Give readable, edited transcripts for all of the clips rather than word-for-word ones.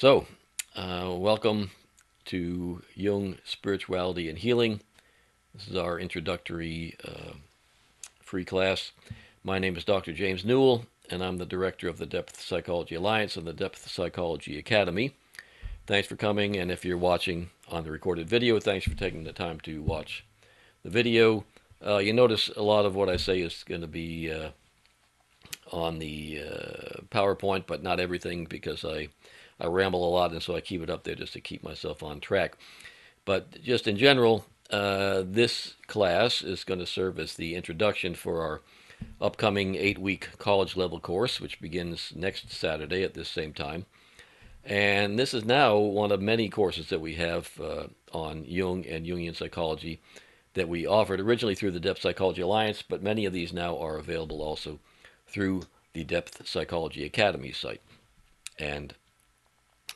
Welcome to Jung, Spirituality, and Healing. This is our introductory free class. My name is Dr. James Newell, and I'm the director of the Depth Psychology Alliance and the Depth Psychology Academy. Thanks for coming, and if you're watching on the recorded video, thanks for taking the time to watch the video. You notice a lot of what I say is going to be on the PowerPoint, but not everything because I ramble a lot, and so I keep it up there just to keep myself on track. But just in general, this class is going to serve as the introduction for our upcoming 8-week college level course, which begins next Saturday at this same time. And this is now one of many courses that we have on Jung and Jungian psychology that we offered originally through the Depth Psychology Alliance, but many of these now are available also through the Depth Psychology Academy site. And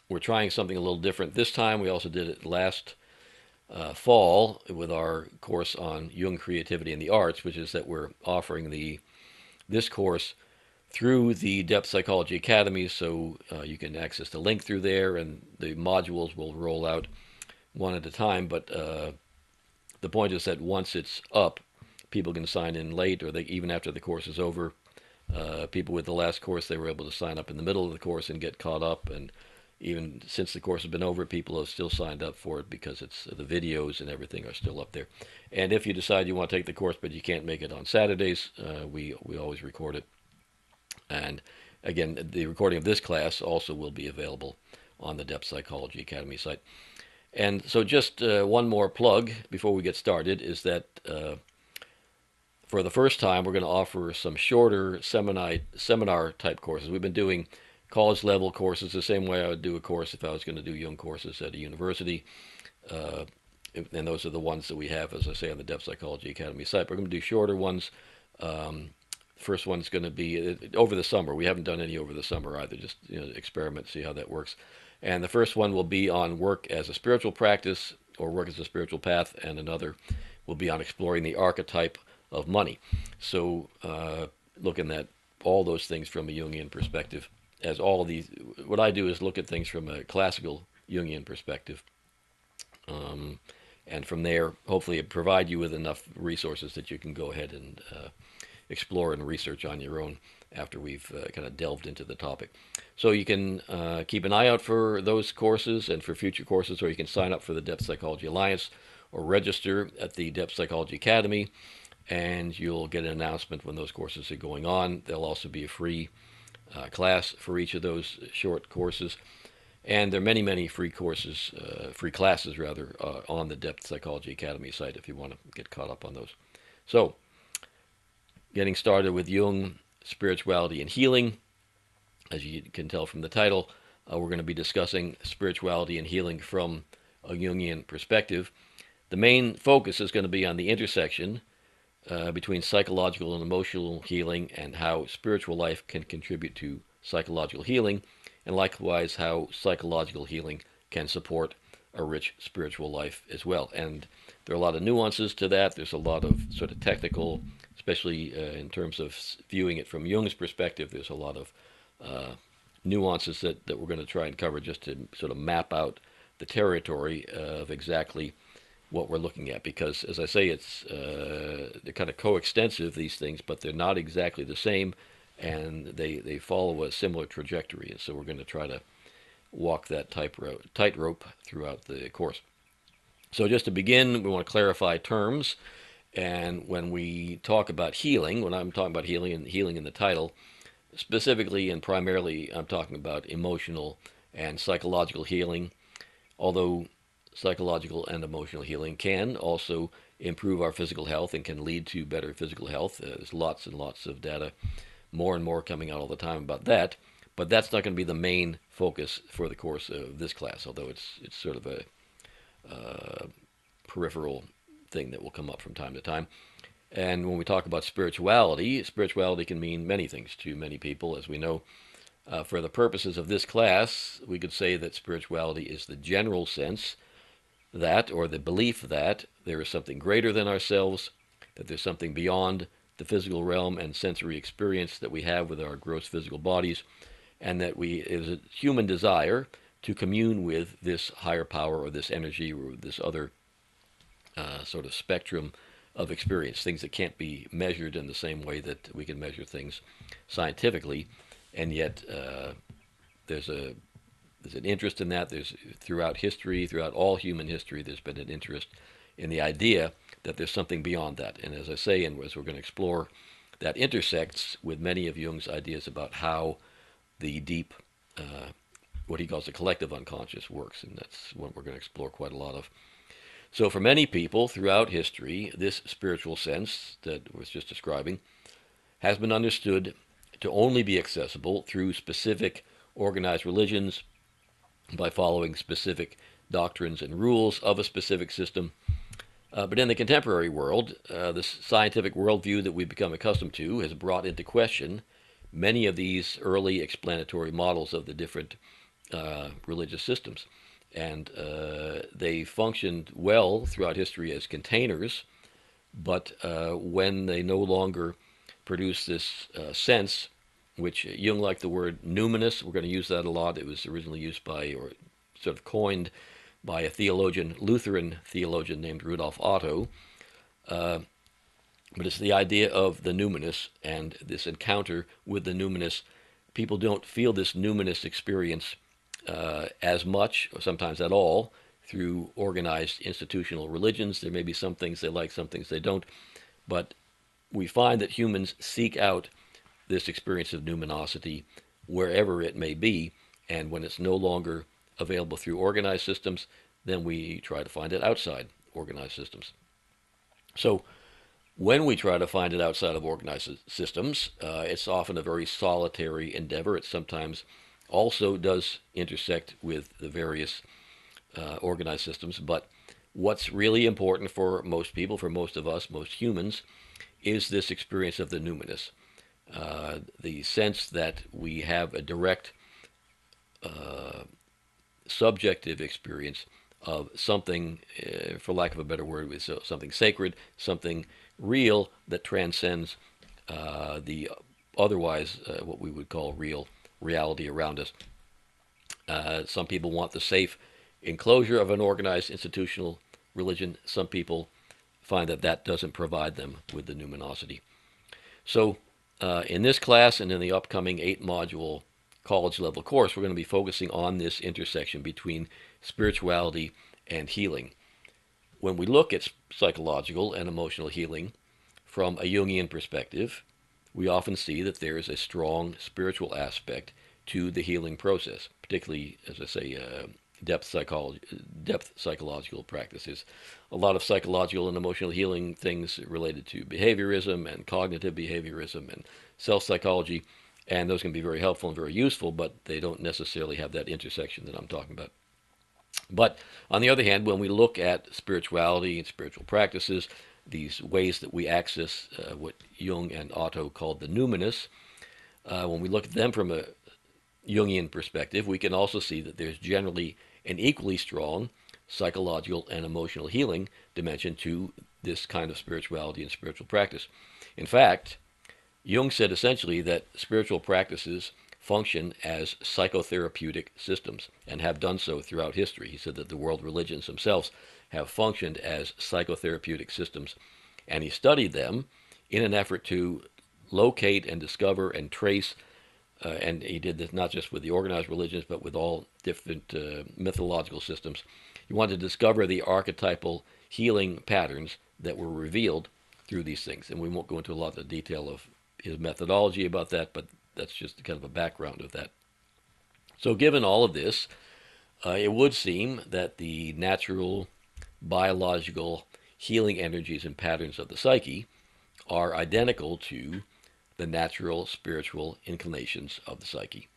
we're trying something a little different this time. We also did it last fall with our course on Jung, creativity, and the arts, which is that we're offering this course through the Depth Psychology Academy, so you can access the link through there, and the modules will roll out one at a time. But the point is that once it's up, people can sign in late, or even after the course is over. People with the last course, they were able to sign up in the middle of the course and get caught up, and even since the course has been over, people have still signed up for it because it's the videos and everything are still up there. And if you decide you want to take the course but you can't make it on Saturdays, we always record it. And again, the recording of this class also will be available on the Depth Psychology Academy site. And so just one more plug before we get started is that for the first time, we're going to offer some shorter seminar type courses. We've been doing college level courses the same way I would do a course if I was going to do Jung courses at a university. And those are the ones that we have, as I say, on the Depth Psychology Academy site. We're going to do shorter ones. First one's going to be over the summer. We haven't done any over the summer either, just experiment, see how that works. And the first one will be on work as a spiritual practice or work as a spiritual path, and another will be on exploring the archetype of money. So looking at all those things from a Jungian perspective, as all of these, what I do is look at things from a classical Jungian perspective. And from there, hopefully provide you with enough resources that you can go ahead and explore and research on your own after we've kind of delved into the topic. So you can keep an eye out for those courses and for future courses, or you can sign up for the Depth Psychology Alliance or register at the Depth Psychology Academy, and you'll get an announcement when those courses are going on. There'll also be a free class for each of those short courses. And there are many, many free courses, free classes rather, on the Depth Psychology Academy site if you want to get caught up on those. So, getting started with Jung, spirituality, and healing. As you can tell from the title, we're going to be discussing spirituality and healing from a Jungian perspective. The main focus is going to be on the intersection between psychological and emotional healing, and how spiritual life can contribute to psychological healing, and likewise how psychological healing can support a rich spiritual life as well. And there are a lot of nuances to that. There's a lot of sort of technical, especially in terms of viewing it from Jung's perspective, there's a lot of nuances that we're going to try and cover just to sort of map out the territory of exactly what we're looking at. Because, as I say, they're kind of coextensive, these things, but they're not exactly the same, and they follow a similar trajectory. And so we're going to try to walk that tightrope throughout the course. So just to begin, we want to clarify terms. And when we talk about healing, when I'm talking about healing and healing in the title, specifically and primarily I'm talking about emotional and psychological healing, although psychological and emotional healing can also improve our physical health and can lead to better physical health. There's lots and lots of data, more and more coming out all the time about that, but that's not going to be the main focus for the course of this class, although it's sort of a peripheral thing that will come up from time to time. And when we talk about spirituality, spirituality can mean many things to many people, as we know. For the purposes of this class, we could say that spirituality is the general sense that, or the belief that, there is something greater than ourselves, that there's something beyond the physical realm and sensory experience that we have with our gross physical bodies, and that it is a human desire to commune with this higher power or this energy or this other sort of spectrum of experience, things that can't be measured in the same way that we can measure things scientifically, and yet there's an interest in that. There's throughout history, throughout all human history, there's been an interest in the idea that there's something beyond that. And as I say, and as we're going to explore, that intersects with many of Jung's ideas about how the deep, what he calls the collective unconscious works, and that's what we're going to explore quite a lot of. So for many people throughout history, this spiritual sense that I was just describing has been understood to only be accessible through specific organized religions, by following specific doctrines and rules of a specific system. But in the contemporary world, the scientific worldview that we've become accustomed to has brought into question many of these early explanatory models of the different religious systems. And they functioned well throughout history as containers, but when they no longer produce this sense, which Jung liked the word numinous. We're going to use that a lot. It was originally used by, or sort of coined by, a theologian, Lutheran theologian named Rudolf Otto. But it's the idea of the numinous and this encounter with the numinous. People don't feel this numinous experience as much, or sometimes at all, through organized institutional religions. There may be some things they like, some things they don't. But we find that humans seek out this experience of numinosity wherever it may be, and when it's no longer available through organized systems, then we try to find it outside organized systems. So when we try to find it outside of organized systems, it's often a very solitary endeavor. It sometimes also does intersect with the various organized systems, but what's really important for most people, for most of us, most humans, is this experience of the numinous. The sense that we have a direct subjective experience of something, for lack of a better word, something sacred, something real that transcends the otherwise what we would call real reality around us. Some people want the safe enclosure of an organized institutional religion. Some people find that that doesn't provide them with the numinosity. So in this class and in the upcoming 8-module college level course, we're going to be focusing on this intersection between spirituality and healing. When we look at psychological and emotional healing from a Jungian perspective, we often see that there is a strong spiritual aspect to the healing process, particularly, as I say, depth psychological practices. A lot of psychological and emotional healing things related to behaviorism and cognitive behaviorism and self-psychology, and those can be very helpful and very useful, but they don't necessarily have that intersection that I'm talking about. But on the other hand, when we look at spirituality and spiritual practices, these ways that we access what Jung and Otto called the numinous, when we look at them from a Jungian perspective, we can also see that there's generally an equally strong psychological and emotional healing dimension to this kind of spirituality and spiritual practice. In fact, Jung said essentially that spiritual practices function as psychotherapeutic systems and have done so throughout history. He said that the world religions themselves have functioned as psychotherapeutic systems, and he studied them in an effort to locate and discover and trace, and he did this not just with the organized religions, but with all different mythological systems. He wanted to discover the archetypal healing patterns that were revealed through these things. And we won't go into a lot of the detail of his methodology about that, but that's just kind of a background of that. So given all of this, it would seem that the natural biological healing energies and patterns of the psyche are identical to the natural spiritual inclinations of the psyche.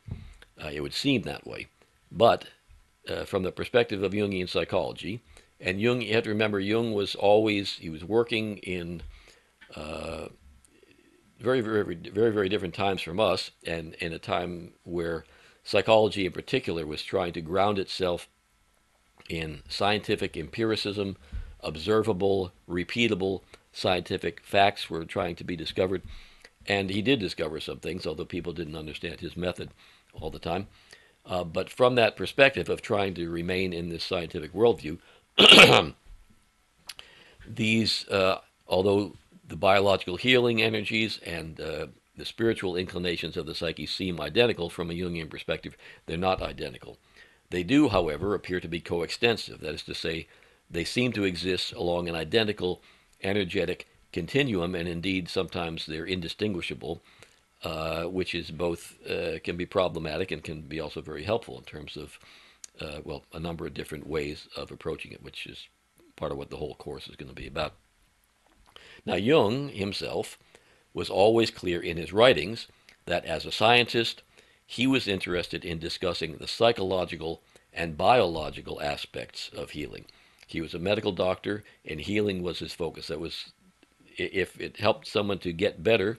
It would seem that way. But from the perspective of Jungian psychology, and Jung, you have to remember, Jung was always, he was working in very different times from us, and in a time where psychology in particular was trying to ground itself in scientific empiricism, observable, repeatable scientific facts were trying to be discovered. And he did discover some things, although people didn't understand his method all the time. But from that perspective of trying to remain in this scientific worldview, these, although the biological healing energies and the spiritual inclinations of the psyche seem identical from a Jungian perspective, they're not identical. They do, however, appear to be coextensive. That is to say, they seem to exist along an identical energetic continuum, and indeed sometimes they're indistinguishable, which is both can be problematic and can be also very helpful in terms of well, a number of different ways of approaching it, which is part of what the whole course is going to be about. Now, Jung himself was always clear in his writings that as a scientist, he was interested in discussing the psychological and biological aspects of healing. He was a medical doctor, and healing was his focus. That was, if it helped someone to get better,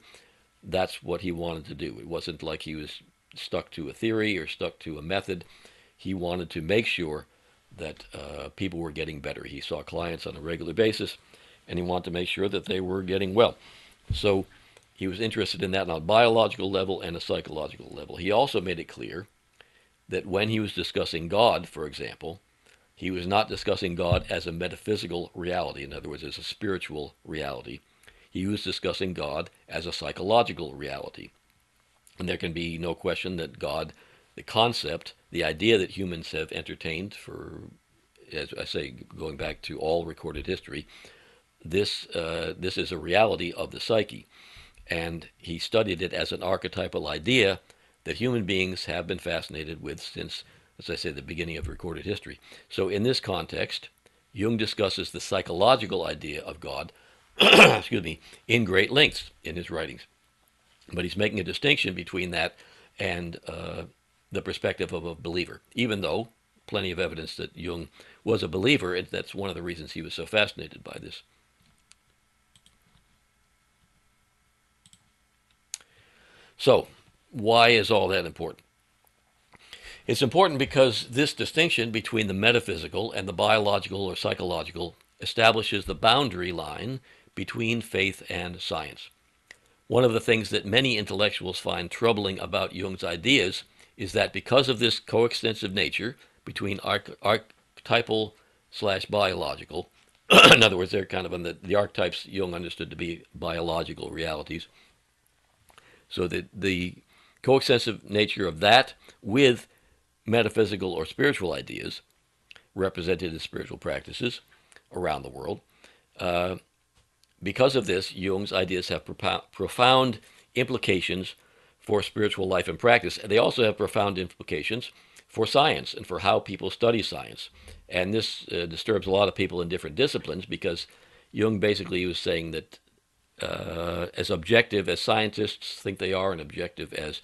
that's what he wanted to do. It wasn't like he was stuck to a theory or stuck to a method. He wanted to make sure that people were getting better. He saw clients on a regular basis, and he wanted to make sure that they were getting well. So he was interested in that on a biological level and a psychological level. He also made it clear that when he was discussing God, for example, he was not discussing God as a metaphysical reality, in other words, as a spiritual reality. He was discussing God as a psychological reality. And there can be no question that God, the concept, the idea that humans have entertained for, as I say, going back to all recorded history, this is a reality of the psyche. And he studied it as an archetypal idea that human beings have been fascinated with since, as I say, the beginning of recorded history. So in this context, Jung discusses the psychological idea of God, excuse me, in great lengths in his writings. But he's making a distinction between that and the perspective of a believer, even though plenty of evidence that Jung was a believer, and that's one of the reasons he was so fascinated by this. So, why is all that important? It's important because this distinction between the metaphysical and the biological or psychological establishes the boundary line between faith and science. One of the things that many intellectuals find troubling about Jung's ideas is that because of this coextensive nature between archetypal / biological, in other words, they're kind of on the archetypes Jung understood to be biological realities, so that the coextensive nature of that with metaphysical or spiritual ideas represented as spiritual practices around the world, because of this, Jung's ideas have profound implications for spiritual life and practice. And they also have profound implications for science and for how people study science. And this disturbs a lot of people in different disciplines, because Jung basically was saying that as objective as scientists think they are, and objective as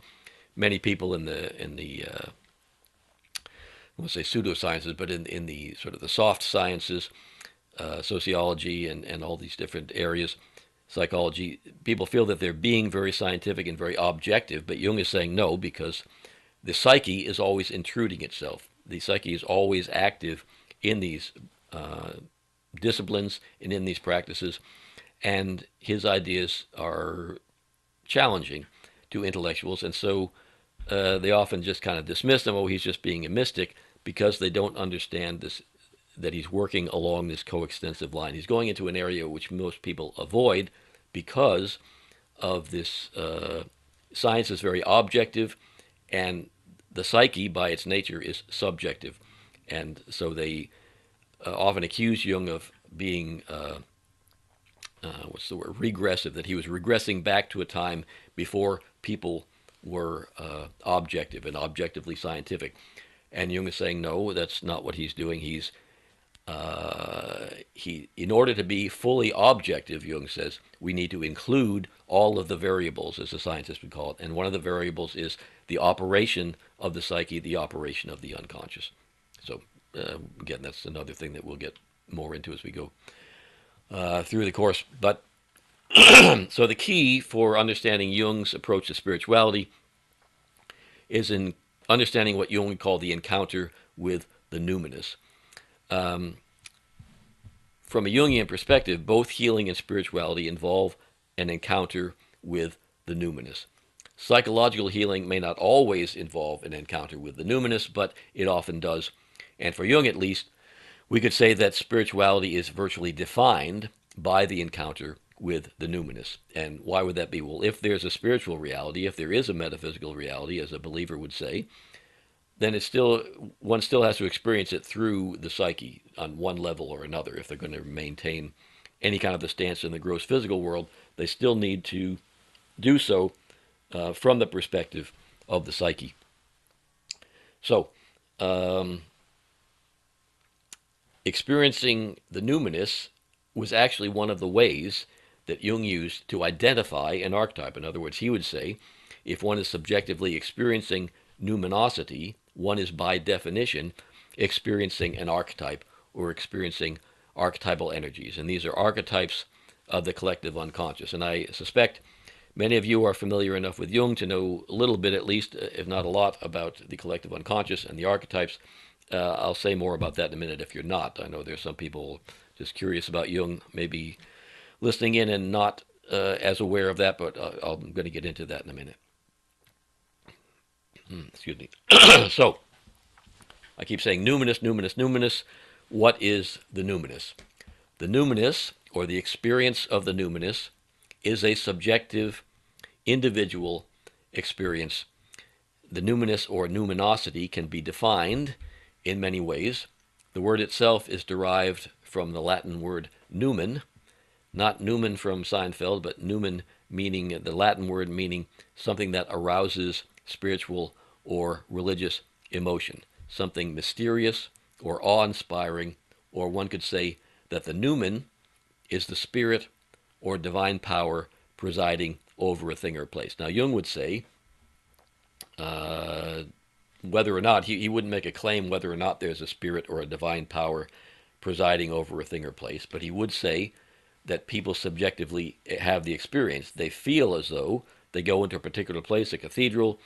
many people in the I won't say pseudosciences, but in the sort of the soft sciences, sociology and all these different areas, psychology, people feel that they're being very scientific and very objective, but Jung is saying no, because the psyche is always intruding itself. The psyche is always active in these disciplines and in these practices, and his ideas are challenging to intellectuals, and so they often just kind of dismiss them. Oh, he's just being a mystic, because they don't understand this, that he's working along this coextensive line. He's going into an area which most people avoid because of this. Science is very objective, and the psyche, by its nature, is subjective. And so they often accuse Jung of being, what's the word, regressive, that he was regressing back to a time before people were objective and objectively scientific. And Jung is saying, no, that's not what he's doing. He's in order to be fully objective, Jung says, we need to include all of the variables, as a scientist would call it. And one of the variables is the operation of the psyche, the operation of the unconscious. So, again, that's another thing that we'll get more into as we go through the course. But so the key for understanding Jung's approach to spirituality is in understanding what Jung would call the encounter with the numinous. From a Jungian perspective, both healing and spirituality involve an encounter with the numinous. Psychological healing may not always involve an encounter with the numinous, but it often does. And for Jung, at least, we could say that spirituality is virtually defined by the encounter with the numinous. And why would that be? Well, if there's a spiritual reality, if there is a metaphysical reality, as a believer would say, then one still has to experience it through the psyche on one level or another. If they're going to maintain any kind of the stance in the gross physical world, they still need to do so from the perspective of the psyche. So, experiencing the numinous was actually one of the ways that Jung used to identify an archetype. In other words, he would say, if one is subjectively experiencing numinosity, one is by definition experiencing an archetype or experiencing archetypal energies. And these are archetypes of the collective unconscious. And I suspect many of you are familiar enough with Jung to know a little bit, at least, if not a lot, about the collective unconscious and the archetypes. I'll say more about that in a minute if you're not. I know there's some people just curious about Jung, maybe listening in and not as aware of that, but I'm going to get into that in a minute. Excuse me. So, I keep saying numinous, numinous, numinous. What is the numinous? The numinous, or the experience of the numinous, is a subjective, individual experience. The numinous or numinosity can be defined in many ways. The word itself is derived from the Latin word numen, not Newman from Seinfeld, but numen meaning, the Latin word meaning something that arouses spiritual or religious emotion, something mysterious or awe-inspiring, or one could say that the numen is the spirit or divine power presiding over a thing or place. Now, Jung would say, whether or not, he wouldn't make a claim whether or not there's a spirit or a divine power presiding over a thing or place, but he would say that people subjectively have the experience. They feel as though they go into a particular place, a cathedral,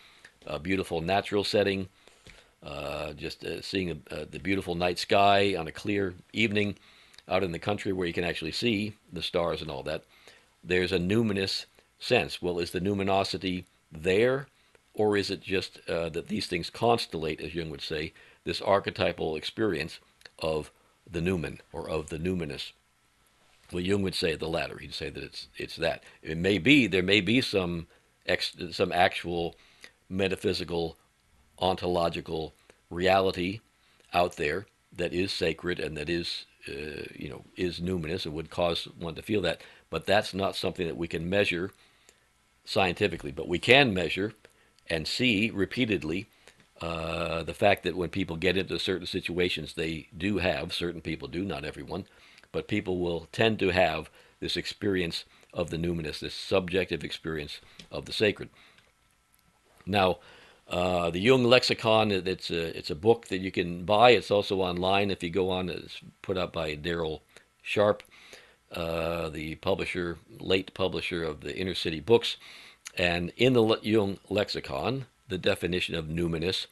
a beautiful natural setting, just seeing the beautiful night sky on a clear evening out in the country where you can actually see the stars and all that. There's a numinous sense. Well, is the numinosity there, or is it just that these things constellate, as Jung would say, this archetypal experience of the numen or of the numinous? Well, Jung would say the latter. He'd say that it's that. There may be some actual metaphysical, ontological reality out there that is sacred and that is is numinous and would cause one to feel that. But that's not something that we can measure scientifically. But we can measure and see repeatedly the fact that when people get into certain situations, they do have, certain people do, not everyone, but people will tend to have this experience of the numinous, this subjective experience of the sacred. Now, the Jung Lexicon, it's a book that you can buy. It's also online. If you go on, it's put out by Daryl Sharp, the publisher, late publisher of the Inner City books. And in the Jung Lexicon, the definition of numinous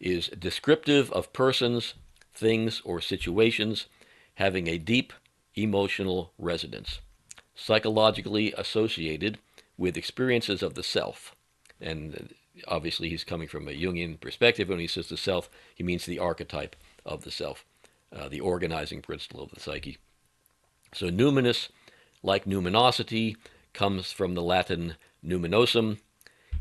is descriptive of persons, things, or situations having a deep emotional resonance, psychologically associated with experiences of the self. And obviously he's coming from a Jungian perspective. When he says the self, he means the archetype of the self, the organizing principle of the psyche. So numinous, like numinosity, comes from the Latin numinosum,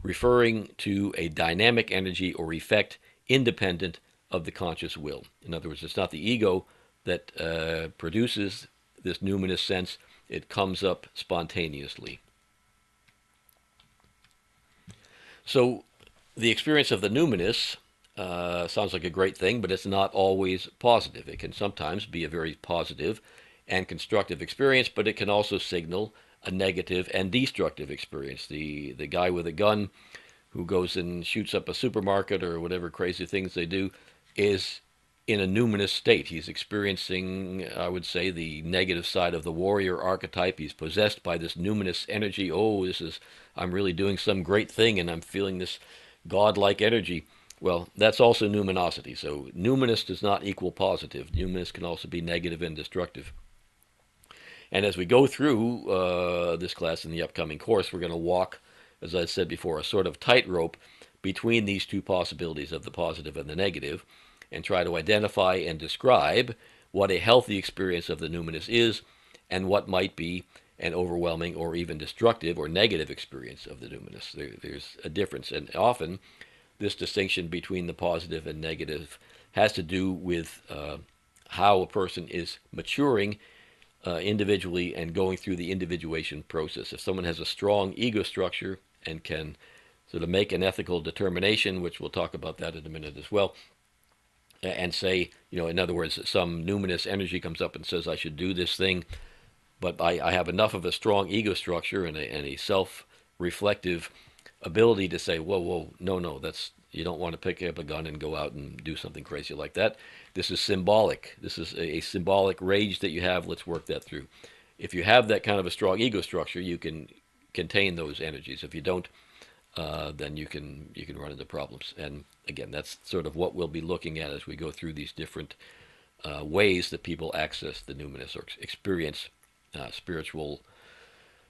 referring to a dynamic energy or effect independent of the conscious will. In other words, it's not the ego that produces this numinous sense. It comes up spontaneously. So the experience of the numinous sounds like a great thing, but it's not always positive. It can sometimes be a very positive and constructive experience, but it can also signal a negative and destructive experience. The guy with a gun who goes and shoots up a supermarket or whatever crazy things they do is in a numinous state. He's experiencing, I would say, the negative side of the warrior archetype. He's possessed by this numinous energy. Oh, I'm really doing some great thing and I'm feeling this godlike energy. Well, that's also numinosity. So numinous does not equal positive. Numinous can also be negative and destructive. And as we go through this class in the upcoming course, we're going to walk as I said before, a sort of tightrope between these two possibilities of the positive and the negative, and try to identify and describe what a healthy experience of the numinous is and what might be an overwhelming or even destructive or negative experience of the numinous. There's a difference, and often this distinction between the positive and negative has to do with how a person is maturing individually and going through the individuation process. If someone has a strong ego structure and can sort of make an ethical determination, which we'll talk about that in a minute as well, and say, in other words, some numinous energy comes up and says, I should do this thing, but I have enough of a strong ego structure and a self-reflective ability to say, whoa, no, you don't want to pick up a gun and go out and do something crazy like that. This is symbolic. This is a symbolic rage that you have. Let's work that through. If you have that kind of a strong ego structure, you can contain those energies. If you don't, then you can run into problems. And again, that's sort of what we'll be looking at as we go through these different ways that people access the numinous or experience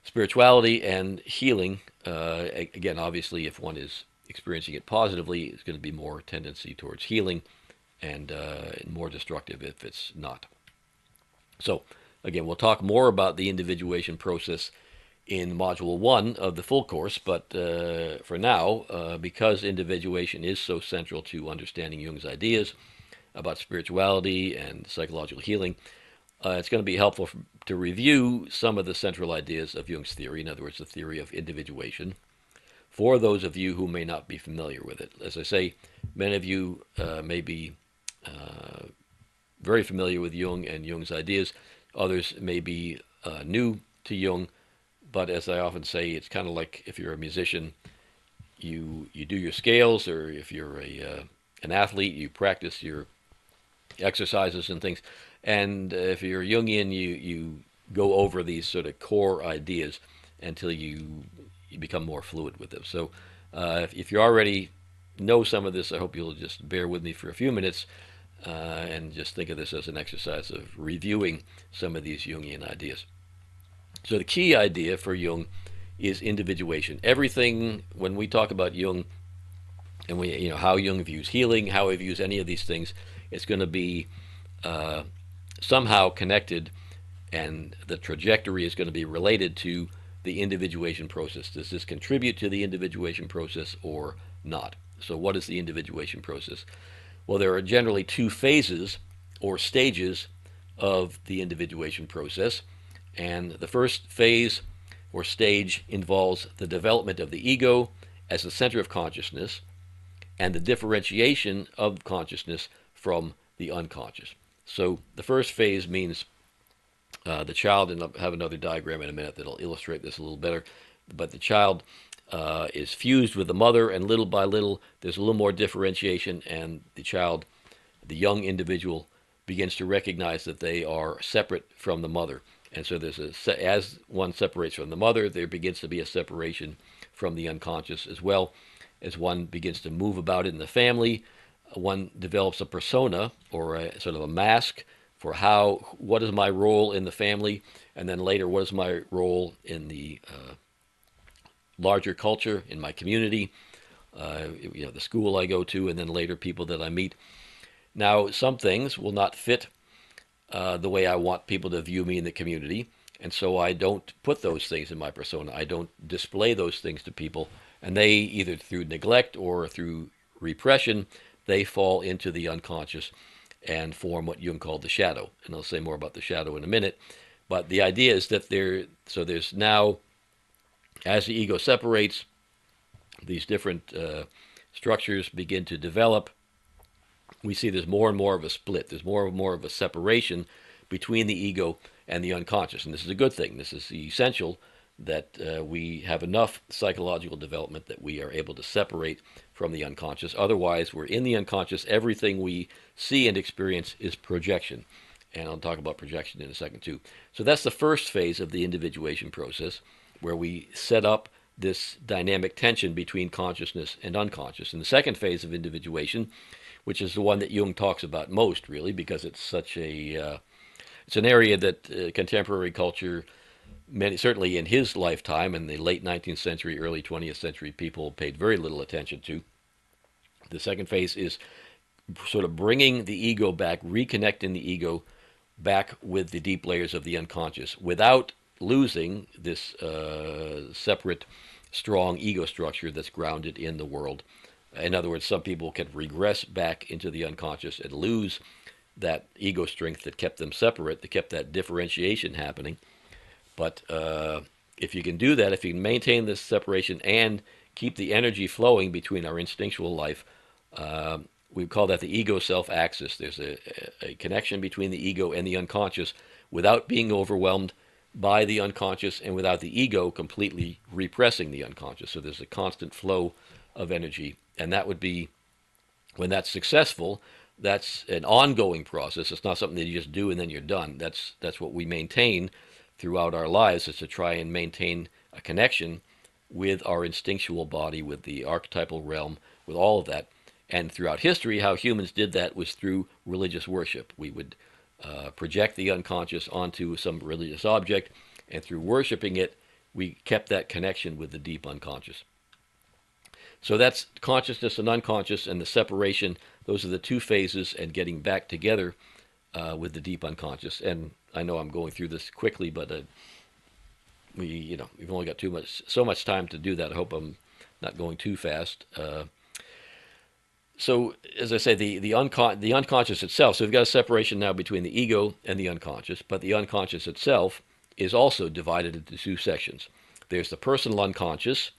spirituality and healing. Again, obviously, if one is experiencing it positively, it's going to be more tendency towards healing, and more destructive if it's not. So, again, we'll talk more about the individuation process in Module 1 of the full course, but for now, because individuation is so central to understanding Jung's ideas about spirituality and psychological healing, it's going to be helpful to review some of the central ideas of Jung's theory, in other words, the theory of individuation, for those of you who may not be familiar with it. As I say, many of you may be very familiar with Jung and Jung's ideas. Others may be new to Jung, but as I often say, it's kind of like if you're a musician, you do your scales, or if you're an athlete, you practice your exercises and things. And if you're Jungian, you go over these sort of core ideas until you become more fluid with them. So if you already know some of this, I hope you'll just bear with me for a few minutes and just think of this as an exercise of reviewing some of these Jungian ideas. So the key idea for Jung is individuation. Everything, when we talk about Jung and how Jung views healing, how he views any of these things, it's going to be somehow connected, and the trajectory is going to be related to the individuation process. Does this contribute to the individuation process or not? So what is the individuation process? Well, there are generally two phases or stages of the individuation process. And the first phase or stage involves the development of the ego as the center of consciousness and the differentiation of consciousness from the unconscious. So the first phase means the child, and I'll have another diagram in a minute that'll illustrate this a little better, but the child is fused with the mother, and little by little there's a little more differentiation, and the child, the young individual, begins to recognize that they are separate from the mother. And so as one separates from the mother, there begins to be a separation from the unconscious as well. As one begins to move about in the family, one develops a persona, or a sort of a mask for what is my role in the family, and then later, what is my role in the larger culture, in my community, the school I go to, and then later people that I meet. Now, some things will not fit the way I want people to view me in the community, and so I don't put those things in my persona. I don't display those things to people, and they, either through neglect or through repression, they fall into the unconscious and form what Jung called the shadow. And I'll say more about the shadow in a minute. But the idea is that there's now, as the ego separates, these different structures begin to develop. We see there's more and more of a split. There's more and more of a separation between the ego and the unconscious. And this is a good thing. This is essential that we have enough psychological development that we are able to separate from the unconscious. Otherwise, we're in the unconscious. Everything we see and experience is projection. And I'll talk about projection in a second, too. So that's the first phase of the individuation process, where we set up this dynamic tension between consciousness and unconscious. And the second phase of individuation, which is the one that Jung talks about most, really, because it's such it's an area that contemporary culture many, certainly in his lifetime, in the late 19th century, early 20th century, people paid very little attention to. The second phase is sort of bringing the ego back, reconnecting the ego back with the deep layers of the unconscious without losing this separate, strong ego structure that's grounded in the world. In other words, some people can regress back into the unconscious and lose that ego strength that kept them separate, that kept that differentiation happening. But if you can do that, if you can maintain this separation and keep the energy flowing between our instinctual life, we call that the ego-self axis. There's a connection between the ego and the unconscious without being overwhelmed by the unconscious and without the ego completely repressing the unconscious. So there's a constant flow of energy. And that would be, when that's successful, that's an ongoing process. It's not something that you just do and then you're done. That's what we maintain throughout our lives, is to try and maintain a connection with our instinctual body, with the archetypal realm, with all of that. And throughout history, how humans did that was through religious worship. We would project the unconscious onto some religious object, and through worshiping it, we kept that connection with the deep unconscious. So that's consciousness and unconscious, and the separation. Those are the two phases, and getting back together with the deep unconscious. And I know I'm going through this quickly, but we've only got so much time to do that. I hope I'm not going too fast. So, as I say, the unconscious itself. So we've got a separation now between the ego and the unconscious, but the unconscious itself is also divided into two sections. There's the personal unconscious,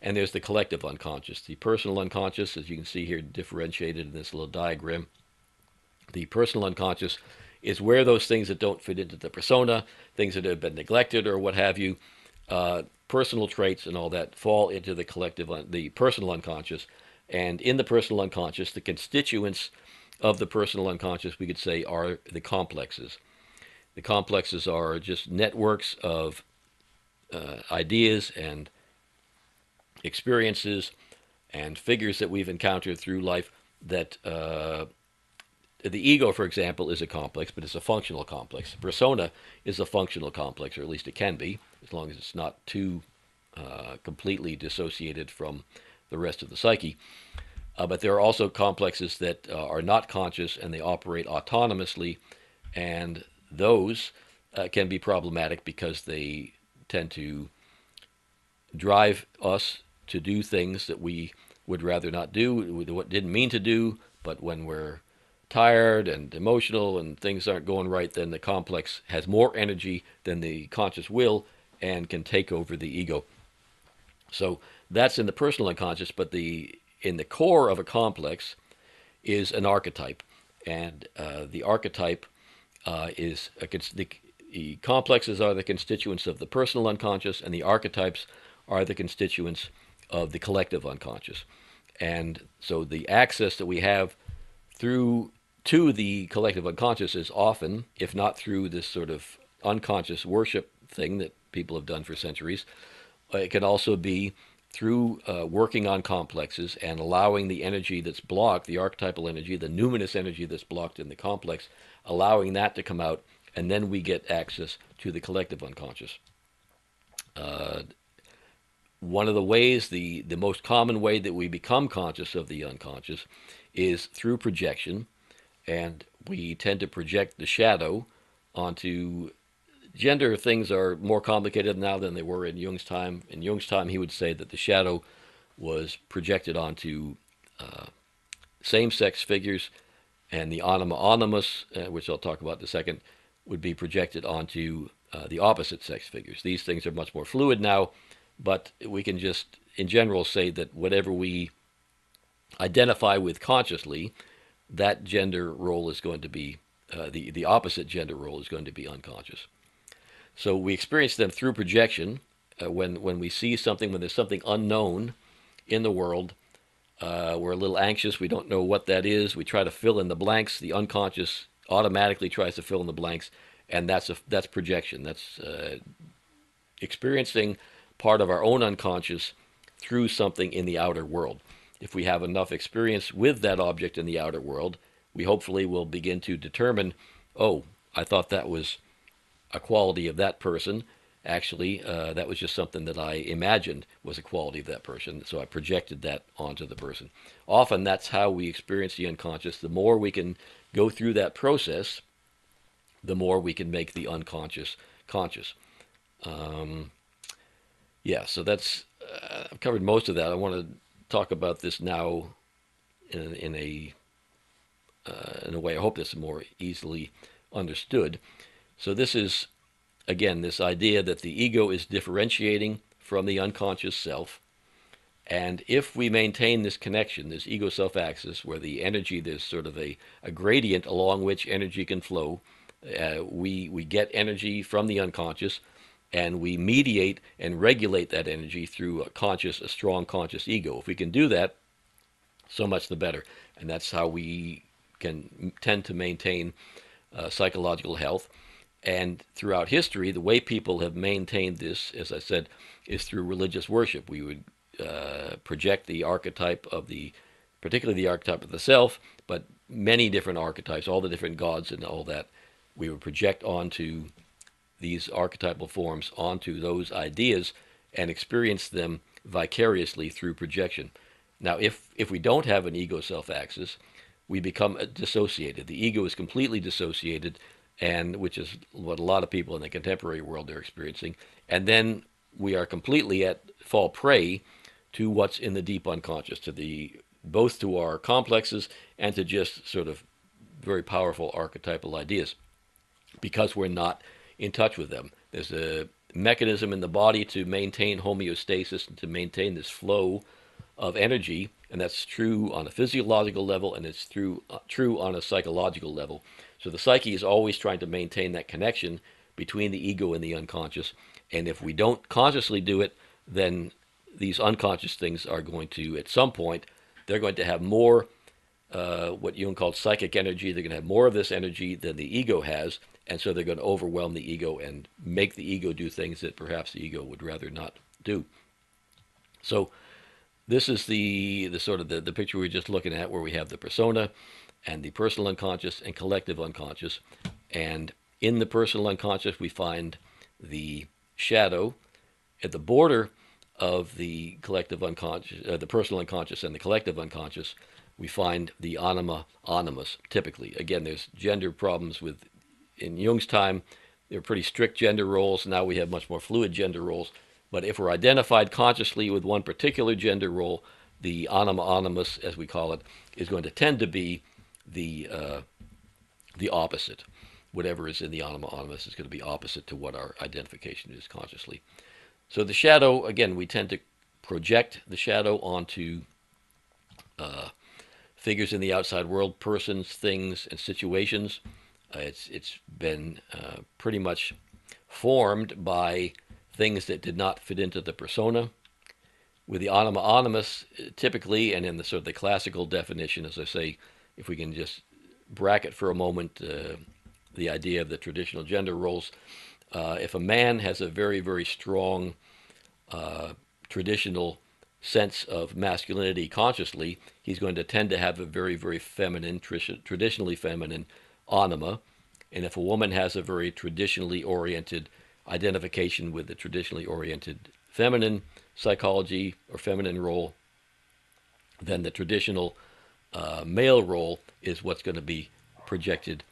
and there's the collective unconscious. The personal unconscious, as you can see here, differentiated in this little diagram. The personal unconscious is where those things that don't fit into the persona, things that have been neglected or what have you, personal traits and all that, fall into the personal unconscious. And in the personal unconscious, the constituents of the personal unconscious, we could say, are the complexes. The complexes are just networks of ideas and experiences and figures that we've encountered through life that the ego, for example, is a complex, but it's a functional complex. Persona is a functional complex, or at least it can be, as long as it's not too completely dissociated from the rest of the psyche. But there are also complexes that are not conscious, and they operate autonomously, and those can be problematic because they tend to drive us to do things that we would rather not do, what didn't mean to do, but when we're tired and emotional and things aren't going right, then the complex has more energy than the conscious will and can take over the ego. So that's in the personal unconscious, but in the core of a complex is an archetype, and the archetype is the complexes are the constituents of the personal unconscious, and the archetypes are the constituents of the collective unconscious. And so the access that we have to the collective unconscious is often, if not through this sort of unconscious worship thing that people have done for centuries, it can also be through working on complexes and allowing the energy that's blocked, the archetypal energy, the numinous energy that's blocked in the complex, allowing that to come out, and then we get access to the collective unconscious. One of the ways, the most common way that we become conscious of the unconscious is through projection, and we tend to project the shadow onto gender. Things are more complicated now than they were in Jung's time. In Jung's time, he would say that the shadow was projected onto same-sex figures, and the anima animus, which I'll talk about in a second, would be projected onto the opposite-sex figures. These things are much more fluid now, but we can just, in general, say that whatever we identify with consciously, that gender role is going to be, the opposite gender role is going to be unconscious. So we experience them through projection. When we see something, when there's something unknown in the world, we're a little anxious. We don't know what that is. We try to fill in the blanks. The unconscious automatically tries to fill in the blanks, and that's projection. That's experiencing part of our own unconscious through something in the outer world. If we have enough experience with that object in the outer world, we hopefully will begin to determine, oh, I thought that was a quality of that person, Actually, that was just something that I imagined was a quality of that person, so I projected that onto the person. Often that's how we experience the unconscious. The more we can go through that process, the more we can make the unconscious conscious. Um, yeah, so that's I've covered most of that. I want to talk about this now in a way I hope this is more easily understood. So this is again this idea that the ego is differentiating from the unconscious self. And if we maintain this connection, this ego self axis, where the energy, there's sort of a gradient along which energy can flow, we get energy from the unconscious, and we mediate and regulate that energy through a strong conscious ego. If we can do that, so much the better. And that's how we can tend to maintain psychological health. And throughout history, the way people have maintained this, as I said, is through religious worship. We would project the archetype of particularly the archetype of the self, but many different archetypes, all the different gods and all that, we would project onto these archetypal forms, onto those ideas, and experience them vicariously through projection. Now, if we don't have an ego self axis, we become dissociated. The ego is completely dissociated, and which is what a lot of people in the contemporary world are experiencing. And then we are completely fall prey to what's in the deep unconscious, both to our complexes and to just sort of very powerful archetypal ideas, because we're not in touch with them. There's a mechanism in the body to maintain homeostasis and to maintain this flow of energy, and that's true on a physiological level, and it's true on a psychological level. So the psyche is always trying to maintain that connection between the ego and the unconscious, and if we don't consciously do it, then these unconscious things are going to, at some point, they're going to have more, what Jung called psychic energy. They're going to have more of this energy than the ego has, and so they're going to overwhelm the ego and make the ego do things that perhaps the ego would rather not do. So this is the sort of the picture we were just looking at, where we have the persona and the personal unconscious and collective unconscious. And in the personal unconscious, we find the shadow. At the border of the collective unconscious, the personal unconscious and the collective unconscious, we find the anima animus, typically. Again, there's gender problems in Jung's time, there were pretty strict gender roles. Now we have much more fluid gender roles. But if we're identified consciously with one particular gender role, the anima animus, as we call it, is going to tend to be the opposite. Whatever is in the anima animus is going to be opposite to what our identification is consciously. So the shadow, again, we tend to project the shadow onto figures in the outside world, persons, things, and situations. It's been pretty much formed by things that did not fit into the persona. With the anima animus, typically, and in the sort of the classical definition, as I say, if we can just bracket for a moment the idea of the traditional gender roles, if a man has a very, very strong traditional sense of masculinity consciously, he's going to tend to have a very, very feminine, traditionally feminine anima. And if a woman has a very traditionally oriented identification with the traditionally oriented feminine psychology or feminine role, then the traditional male role is what's going to be projected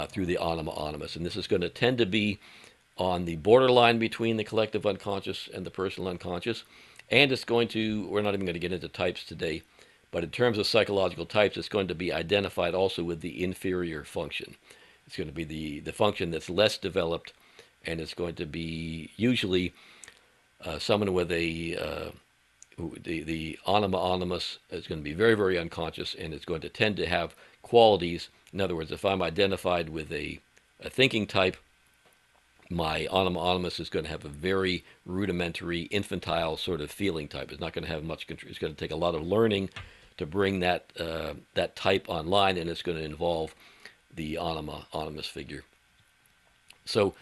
through the anima animus. And this is going to tend to be on the borderline between the collective unconscious and the personal unconscious. And it's going to, we're not even going to get into types today, but in terms of psychological types, it's going to be identified also with the inferior function. It's going to be the function that's less developed, and it's going to be usually someone with the anima animus is going to be very, very unconscious, and it's going to tend to have qualities. In other words, if I'm identified with a thinking type, my anima animus is going to have a very rudimentary, infantile sort of feeling type. It's not going to have much control. It's going to take a lot of learning to bring that type online, and it's going to involve the anima animus figure. So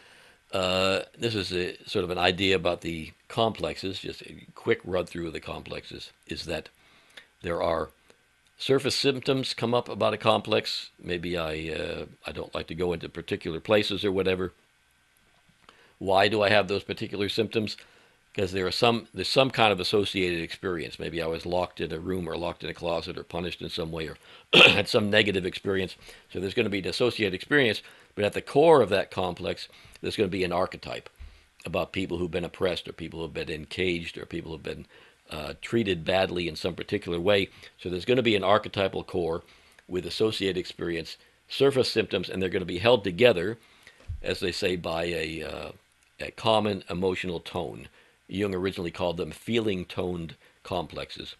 this is a sort of an idea about the complexes. Just a quick run through of the complexes is that there are surface symptoms come up about a complex. Maybe I don't like to go into particular places or whatever, Why do I have those particular symptoms? Because there's some kind of associated experience. Maybe I was locked in a room or locked in a closet or punished in some way or had some negative experience. So there's going to be an associated experience, but at the core of that complex, there's going to be an archetype about people who've been oppressed or people who've been encaged or people who've been treated badly in some particular way. So there's going to be an archetypal core with associated experience, surface symptoms, and they're going to be held together, as they say, by a common emotional tone. Jung originally called them feeling-toned complexes.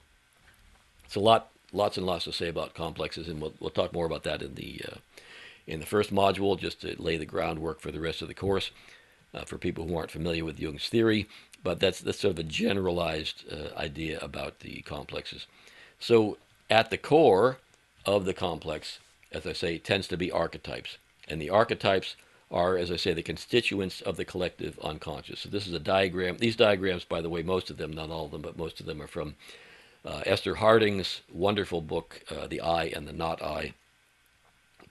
It's lots and lots to say about complexes, and we'll talk more about that in the first module, just to lay the groundwork for the rest of the course for people who aren't familiar with Jung's theory. But that's sort of a generalized idea about the complexes. So at the core of the complex, as I say, tends to be archetypes, and the archetypes are, as I say, the constituents of the collective unconscious. So this is a diagram. These diagrams, by the way, most of them, not all of them, but most of them are from Esther Harding's wonderful book, The I and the Not I.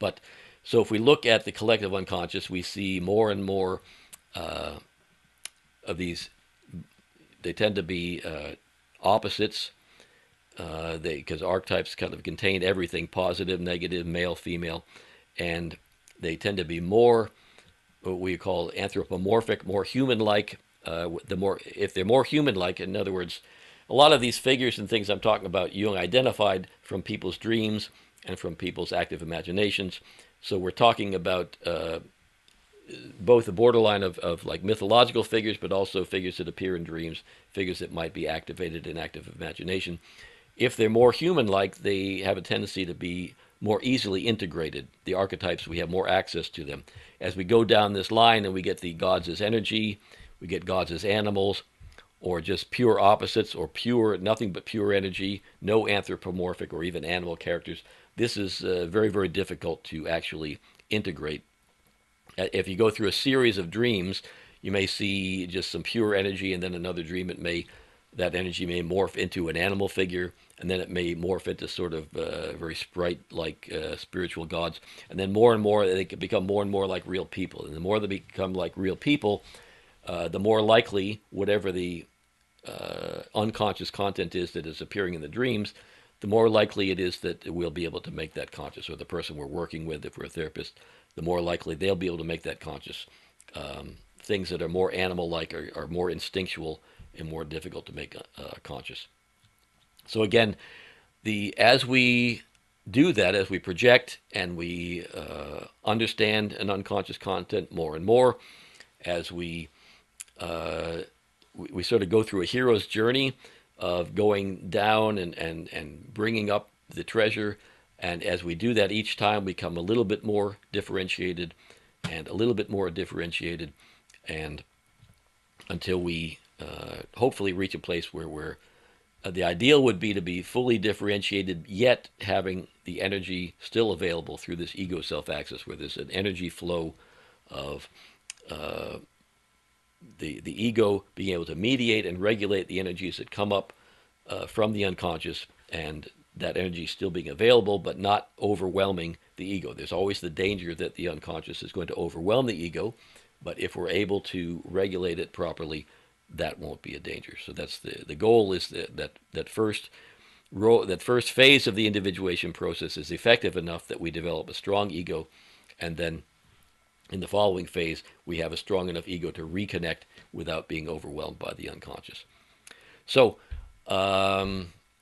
But so if we look at the collective unconscious, we see more and more of these. They tend to be opposites, because archetypes kind of contain everything: positive, negative, male, female, and they tend to be more what we call anthropomorphic, more human-like. If they're more human-like, in other words, a lot of these figures and things I'm talking about, Jung identified from people's dreams and from people's active imaginations. So we're talking about both the borderline of like mythological figures, but also figures that appear in dreams, figures that might be activated in active imagination. If they're more human-like, they have a tendency to be more easily integrated. The archetypes, we have more access to them. As we go down this line and we get the gods as energy, we get gods as animals, or just pure opposites, or pure, nothing but pure energy, no anthropomorphic or even animal characters. This is very, very difficult to actually integrate. If you go through a series of dreams, you may see just some pure energy, and then another dream, that energy may morph into an animal figure, and then it may morph into sort of very sprite-like spiritual gods. And then more and more, they can become more and more like real people. And the more they become like real people, the more likely whatever the unconscious content is that is appearing in the dreams, the more likely it is that we'll be able to make that conscious, or the person we're working with, if we're a therapist, the more likely they'll be able to make that conscious. Things that are more animal-like are more instinctual and more difficult to make conscious. So again, as we do that, as we project and we understand an unconscious content more and more, as we sort of go through a hero's journey of going down and bringing up the treasure, and as we do that each time, we become a little bit more differentiated and a little bit more differentiated, and until we hopefully reach a place where the ideal would be to be fully differentiated, yet having the energy still available through this ego self-axis, where there's an energy flow of the ego being able to mediate and regulate the energies that come up from the unconscious, and that energy still being available but not overwhelming the ego. There's always the danger that the unconscious is going to overwhelm the ego, but if we're able to regulate it properly, that won't be a danger. So that's the goal, is that first phase of the individuation process is effective enough that we develop a strong ego, and then in the following phase we have a strong enough ego to reconnect without being overwhelmed by the unconscious. So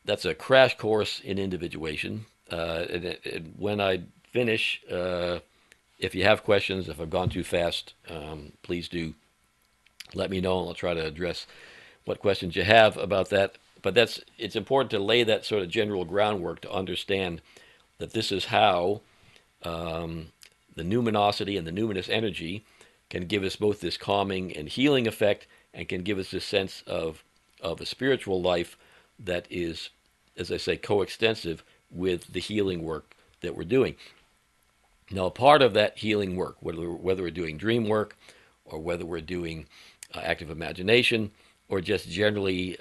that's a crash course in individuation. And when I finish, if you have questions, if I've gone too fast, please do let me know, and I'll try to address what questions you have about that. But it's important to lay that sort of general groundwork to understand that this is how the numinosity and the numinous energy can give us both this calming and healing effect, and can give us this sense of a spiritual life that is, as I say, coextensive with the healing work that we're doing. Now, part of that healing work, whether we're doing dream work, or whether we're doing active imagination, or just generally,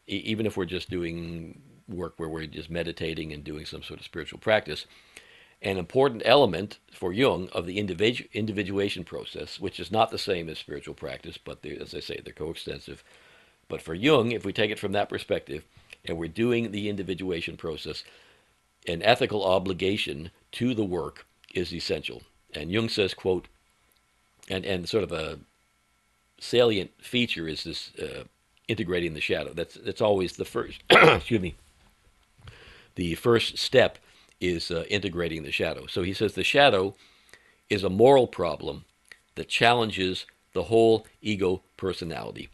even if we're just doing work where we're just meditating and doing some sort of spiritual practice, an important element for Jung of the individuation process, which is not the same as spiritual practice, but as I say, they're coextensive. But for Jung, if we take it from that perspective, and we're doing the individuation process, an ethical obligation to the work is essential. And Jung says, quote, and sort of a salient feature is this integrating the shadow. That's always the first. Excuse me. The first step is integrating the shadow. So he says the shadow is a moral problem that challenges the whole ego personality.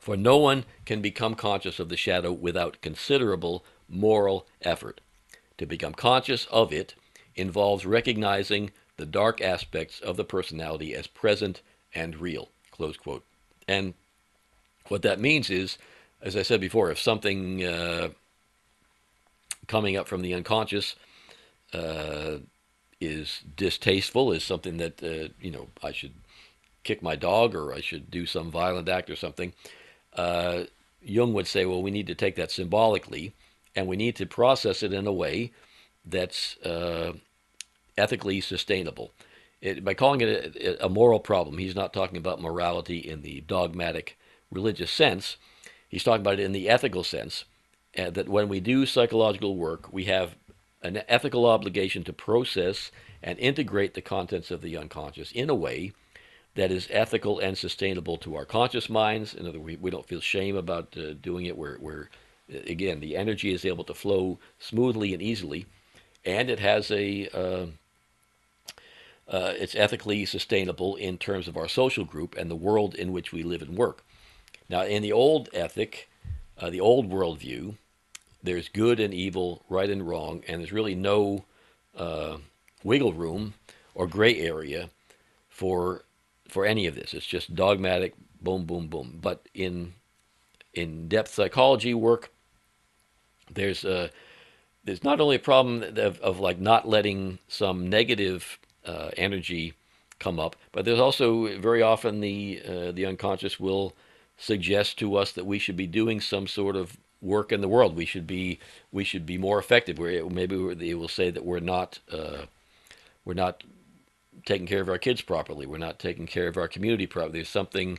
For no one can become conscious of the shadow without considerable moral effort. To become conscious of it involves recognizing the dark aspects of the personality as present and real, close quote. And what that means is, as I said before, if something coming up from the unconscious is distasteful, is something that, I should kick my dog or I should do some violent act or something, Jung would say, well, we need to take that symbolically and we need to process it in a way that's ethically sustainable. By calling it a moral problem, he's not talking about morality in the dogmatic religious sense. He's talking about it in the ethical sense, that when we do psychological work, we have an ethical obligation to process and integrate the contents of the unconscious in a way that is ethical and sustainable to our conscious minds. In other words, we don't feel shame about doing it. Where, again, the energy is able to flow smoothly and easily, and it has it's ethically sustainable in terms of our social group and the world in which we live and work. Now, in the old ethic, the old worldview, there's good and evil, right and wrong, and there's really no wiggle room or gray area for any of this. It's just dogmatic, boom, boom, boom. But in depth psychology work, there's not only a problem of like not letting some negative energy come up, but there's also very often the unconscious will suggest to us that we should be doing some sort of work in the world. We should be more effective. Maybe they will say that we're not taking care of our kids properly. We're not taking care of our community properly. There's something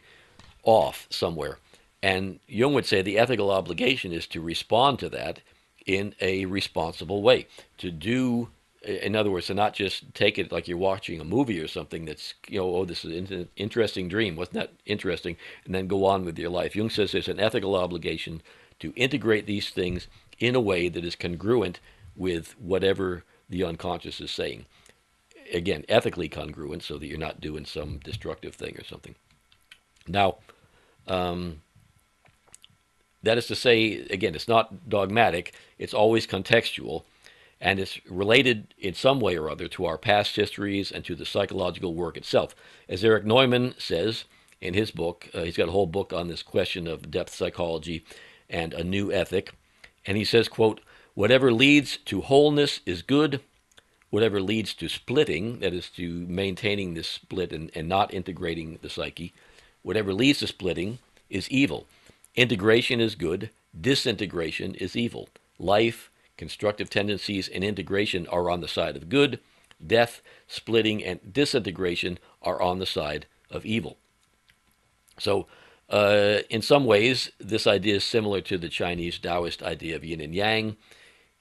off somewhere. And Jung would say the ethical obligation is to respond to that in a responsible way. To do, in other words, to not just take it like you're watching a movie or something that's, oh, this is an interesting dream. Wasn't that interesting? And then go on with your life. Jung says there's an ethical obligation to integrate these things in a way that is congruent with whatever the unconscious is saying. Again, ethically congruent, so that you're not doing some destructive thing or something. Now, that is to say, again, it's not dogmatic. It's always contextual, and it's related in some way or other to our past histories and to the psychological work itself. As Eric Neumann says in his book, he's got a whole book on this question of depth psychology and a new ethic, and he says, quote, "Whatever leads to wholeness is good. Whatever leads to splitting, that is to maintaining this split and not integrating the psyche, whatever leads to splitting is evil. Integration is good. Disintegration is evil. Life, constructive tendencies, and integration are on the side of good. Death, splitting, and disintegration are on the side of evil." So, in some ways, this idea is similar to the Chinese Taoist idea of yin and yang.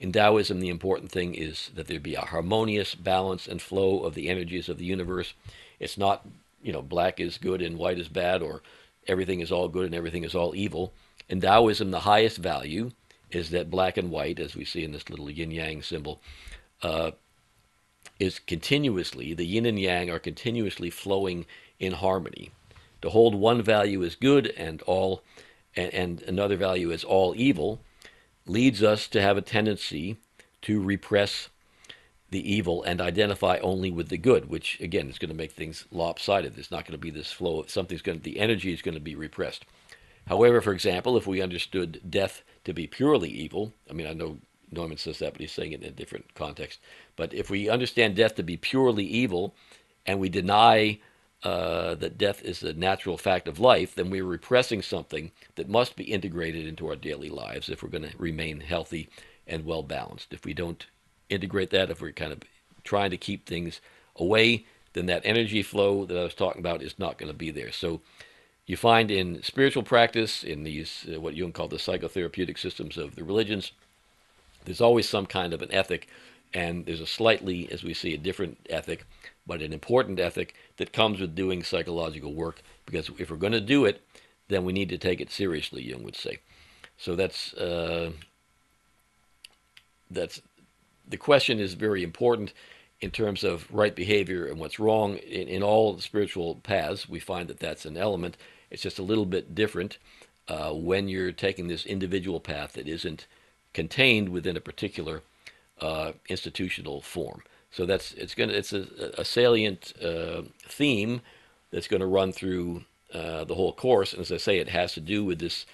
In Taoism, the important thing is that there be a harmonious balance and flow of the energies of the universe. It's not, black is good and white is bad, or everything is all good and everything is all evil. In Taoism, the highest value is that black and white, as we see in this little yin-yang symbol, is continuously, the yin and yang are continuously flowing in harmony. To hold one value as good and another value as all evil leads us to have a tendency to repress the evil and identify only with the good, which again is going to make things lopsided. There's not going to be this flow of the energy is going to be repressed. However, for example, if we understood death to be purely evil, I know Norman says that, but he's saying it in a different context. But if we understand death to be purely evil, and we deny that death is a natural fact of life, then we're repressing something that must be integrated into our daily lives if we're going to remain healthy and well balanced. If we don't integrate that, if we're kind of trying to keep things away, then that energy flow that I was talking about is not going to be there. So you find in spiritual practice, in these what Jung called the psychotherapeutic systems of the religions, there's always some kind of an ethic, and there's a slightly, as we see, a different ethic, but an important ethic that comes with doing psychological work. Because if we're going to do it, then we need to take it seriously, Jung would say. So that's the question is very important in terms of right behavior and what's wrong. In all spiritual paths, we find that that's an element. It's just a little bit different when you're taking this individual path that isn't contained within a particular institutional form. So it's a salient theme that's going to run through the whole course. And as I say, it has to do with this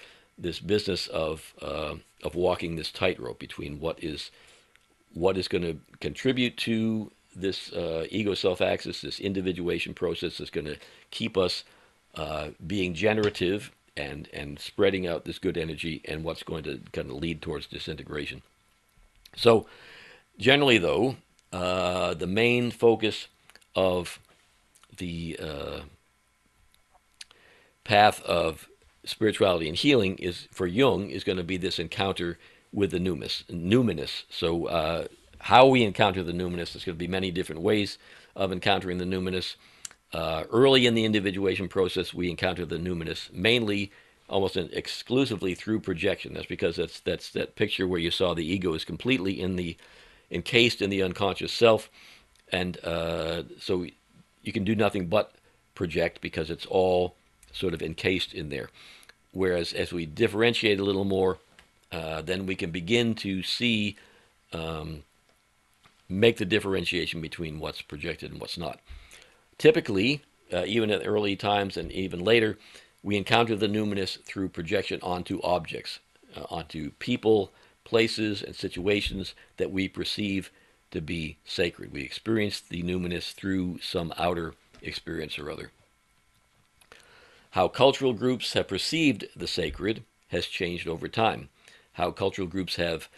business of walking this tightrope between what is going to contribute to this ego self-axis, this individuation process that's going to keep us being generative and spreading out this good energy, and what's going to kind of lead towards disintegration. So generally, though, the main focus of the path of spirituality and healing is, for Jung, is going to be this encounter with the numinous. So how we encounter the numinous, there's going to be many different ways of encountering the numinous. Early in the individuation process, we encounter the numinous mainly, almost exclusively through projection. That's because that's that picture where you saw the ego is completely encased in the unconscious self, and so you can do nothing but project because it's all sort of encased in there. Whereas as we differentiate a little more, then we can begin to see, make the differentiation between what's projected and what's not. Typically, even at early times and even later, we encounter the numinous through projection onto objects, onto people, places, and situations that we perceive to be sacred. We experience the numinous through some outer experience or other. How cultural groups have perceived the sacred has changed over time. How cultural groups have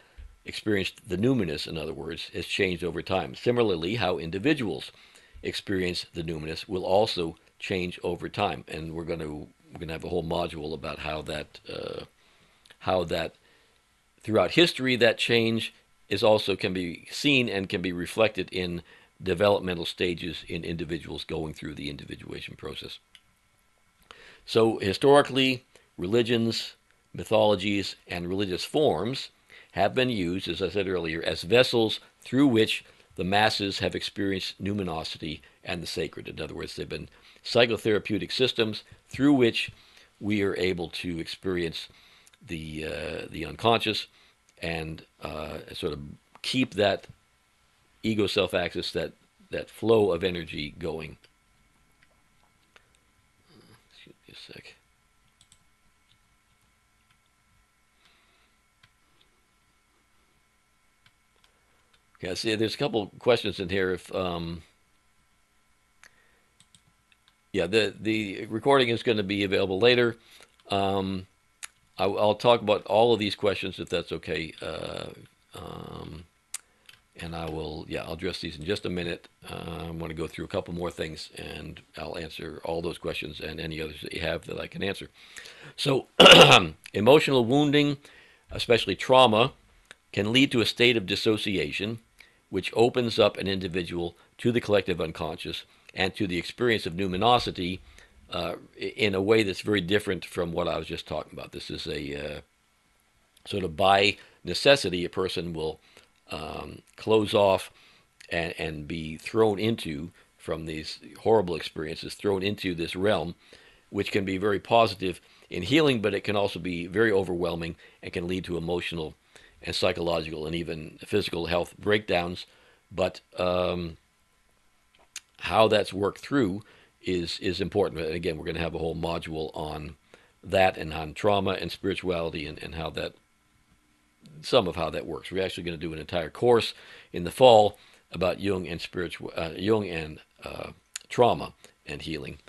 experienced the numinous, in other words, has changed over time. Similarly, how individuals experience the numinous will also change over time, and we're going to have a whole module about how that throughout history, that change is also can be seen and can be reflected in developmental stages in individuals going through the individuation process. So historically, religions, mythologies, and religious forms have been used, as I said earlier, as vessels through which the masses have experienced numinosity and the sacred. In other words, they've been psychotherapeutic systems through which we are able to experience the unconscious and sort of keep that ego self-axis, that flow of energy going. Excuse me a sec. Okay, I see there's a couple questions in here. If yeah, the recording is going to be available later. I'll talk about all of these questions if that's okay, and I'll address these in just a minute. I want to go through a couple more things, and I'll answer all those questions and any others that you have that I can answer. So, emotional wounding, especially trauma, can lead to a state of dissociation, which opens up an individual to the collective unconscious and to the experience of numinosity in a way that's very different from what I was just talking about. This is a sort of by necessity, a person will close off and be thrown into, from these horrible experiences, thrown into this realm, which can be very positive in healing, but it can also be very overwhelming and can lead to emotional and psychological and even physical health breakdowns. But how that's worked through is important. And again, we're going to have a whole module on that and on trauma and spirituality and how that, some of how that works. We're actually going to do an entire course in the fall about Jung and trauma and healing.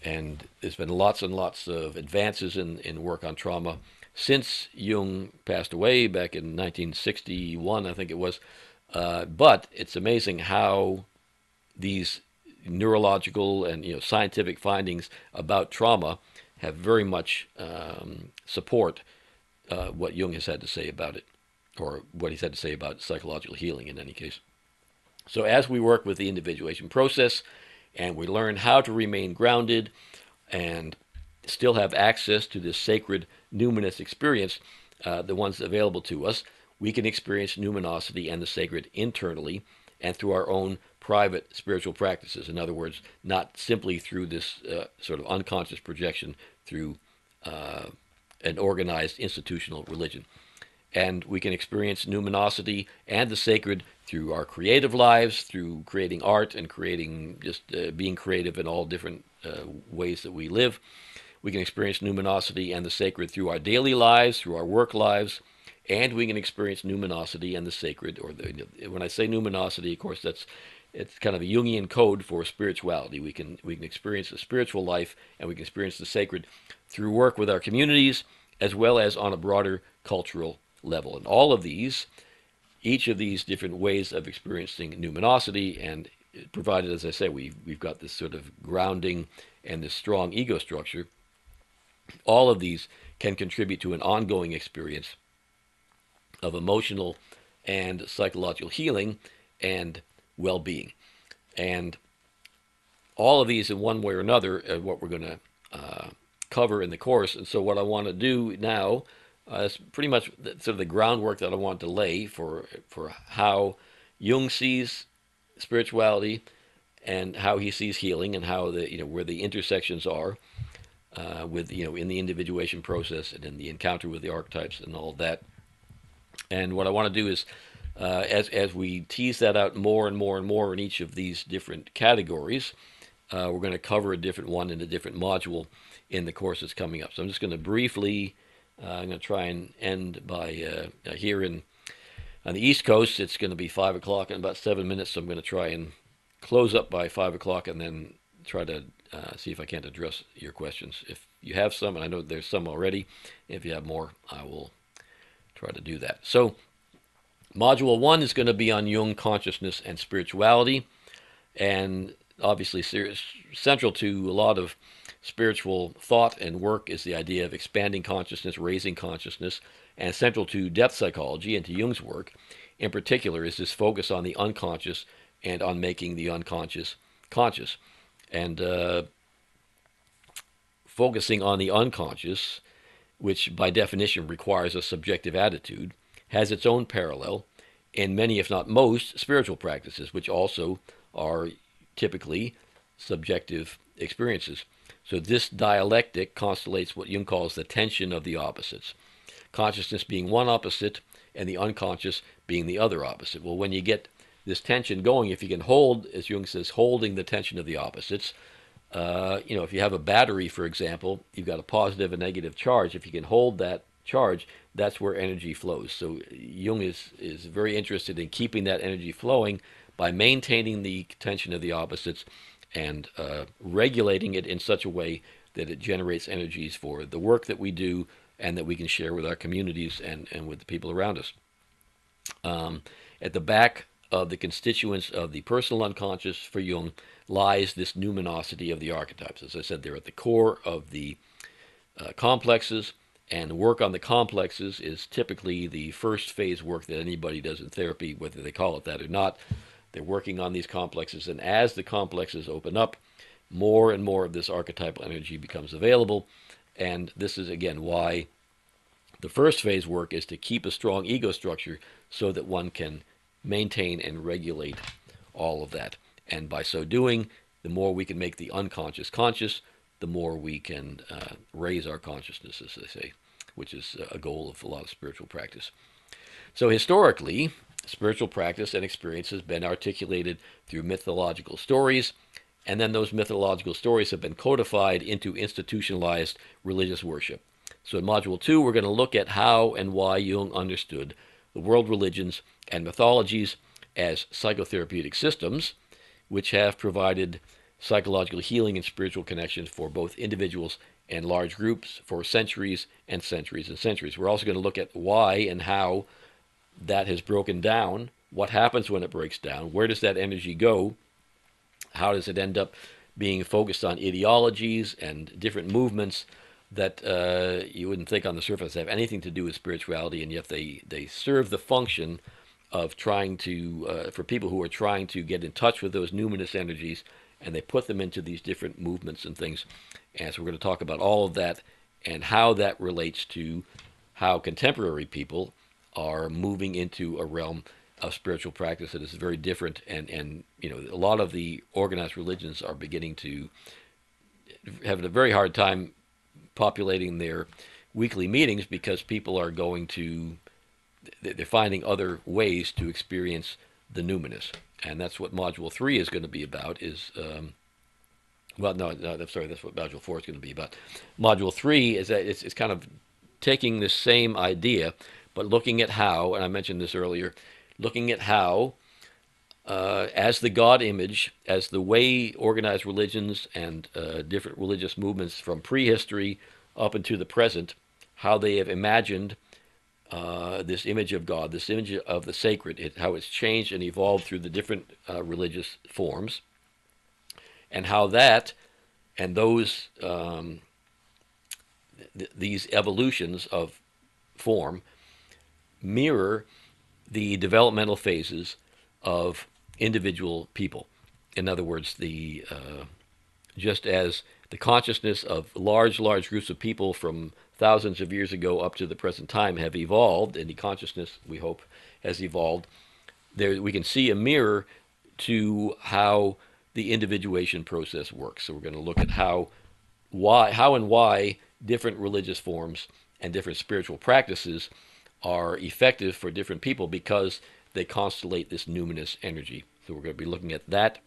And there's been lots and lots of advances in work on trauma since Jung passed away back in 1961, I think it was. But it's amazing how these neurological and scientific findings about trauma have very much support what Jung has had to say about it, or what he's had to say about psychological healing in any case. So as we work with the individuation process and we learn how to remain grounded and still have access to this sacred numinous experience, the ones available to us, we can experience numinosity and the sacred internally and through our own private spiritual practices. In other words, not simply through this sort of unconscious projection through an organized institutional religion. And we can experience numinosity and the sacred through our creative lives, through creating art and creating just being creative in all different ways that we live. We can experience numinosity and the sacred through our daily lives, through our work lives, and we can experience numinosity and the sacred, or when I say numinosity, of course, it's kind of a Jungian code for spirituality. We can experience the spiritual life and we can experience the sacred through work with our communities as well as on a broader cultural level. And all of these, each of these different ways of experiencing numinosity, and provided, as I say, we've got this sort of grounding and this strong ego structure, all of these can contribute to an ongoing experience of emotional and psychological healing and well-being. And all of these in one way or another are what we're going to cover in the course. And so what I want to do now is pretty much sort of the groundwork that I want to lay for how Jung sees spirituality and how he sees healing and how where the intersections are with in the individuation process and in the encounter with the archetypes and all of that. And what I want to do is, as we tease that out more and more and more in each of these different categories, we're going to cover a different one in a different module in the course that's coming up. So I'm just going to briefly, I'm going to try and end by here on the East Coast. It's going to be 5 o'clock in about 7 minutes, so I'm going to try and close up by 5 o'clock and then try to see if I can't address your questions. If you have some, and I know there's some already, if you have more, I will try to do that. So Module 1 is going to be on Jung, consciousness, and spirituality. And obviously central to a lot of spiritual thought and work is the idea of expanding consciousness, raising consciousness, and central to depth psychology and to Jung's work in particular is this focus on the unconscious and on making the unconscious conscious. And focusing on the unconscious, which by definition requires a subjective attitude, has its own parallel in many, if not most, spiritual practices, which also are typically subjective experiences. So this dialectic constellates what Jung calls the tension of the opposites, consciousness being one opposite and the unconscious being the other opposite. Well, when you get this tension going, if you can hold, as Jung says, holding the tension of the opposites, if you have a battery, for example, you've got a positive and negative charge. If you can hold that charge, that's where energy flows. So Jung is very interested in keeping that energy flowing by maintaining the tension of the opposites and regulating it in such a way that it generates energies for the work that we do and that we can share with our communities and with the people around us. At the back of the constituents of the personal unconscious for Jung lies this numinosity of the archetypes. As I said, they're at the core of the complexes, and work on the complexes is typically the first phase work that anybody does in therapy, whether they call it that or not. They're working on these complexes, and as the complexes open up, more and more of this archetypal energy becomes available, and this is, again, why the first phase work is to keep a strong ego structure so that one can maintain and regulate all of that. And by so doing, the more we can make the unconscious conscious, the more we can raise our consciousness, as they say, which is a goal of a lot of spiritual practice. So historically, spiritual practice and experience has been articulated through mythological stories, and then those mythological stories have been codified into institutionalized religious worship. So in Module 2, we're going to look at how and why Jung understood the world religions and mythologies as psychotherapeutic systems, which have provided psychological healing and spiritual connections for both individuals and large groups for centuries and centuries and centuries. We're also going to look at why and how that has broken down what happens when it breaks down, where does that energy go, how does it end up being focused on ideologies and different movements that you wouldn't think on the surface have anything to do with spirituality, and yet they serve the function of trying to, for people who are trying to get in touch with those numinous energies, and they put them into these different movements and things. And so we're going to talk about all of that and how that relates to how contemporary people are moving into a realm of spiritual practice that is very different. And you know, a lot of the organized religions are beginning to have a very hard time populating their weekly meetings because people are going to, they're finding other ways to experience the numinous. And that's what Module 3 is going to be about, is, I'm sorry, that's what Module 4 is going to be about. Module 3 is that it's kind of taking the same idea, but looking at how, and I mentioned this earlier, looking at how, as the God image, as the way organized religions and different religious movements from prehistory up into the present, how they have imagined this image of God, this image of the sacred, how it's changed and evolved through the different religious forms, and how that and those these evolutions of form mirror the developmental phases of individual people. In other words, just as the consciousness of large groups of people from thousands of years ago up to the present time have evolved, and the consciousness, we hope, has evolved, there we can see a mirror to how the individuation process works. So we're going to look at how and why different religious forms and different spiritual practices are effective for different people because they constellate this numinous energy. So we're going to be looking at that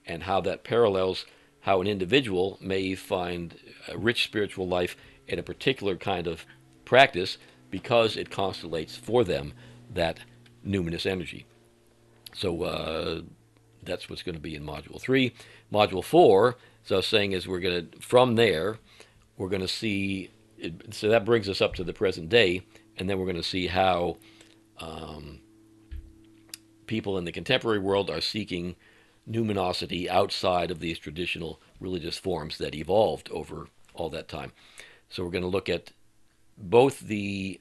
and how that parallels how an individual may find a rich spiritual life in a particular kind of practice because it constellates for them that numinous energy. So that's what's going to be in Module 3. Module 4, as I was saying, is we're going to, from there, we're going to see, so that brings us up to the present day, and then we're going to see how people in the contemporary world are seeking numinosity outside of these traditional religious forms that evolved over all that time. So we're going to look at both the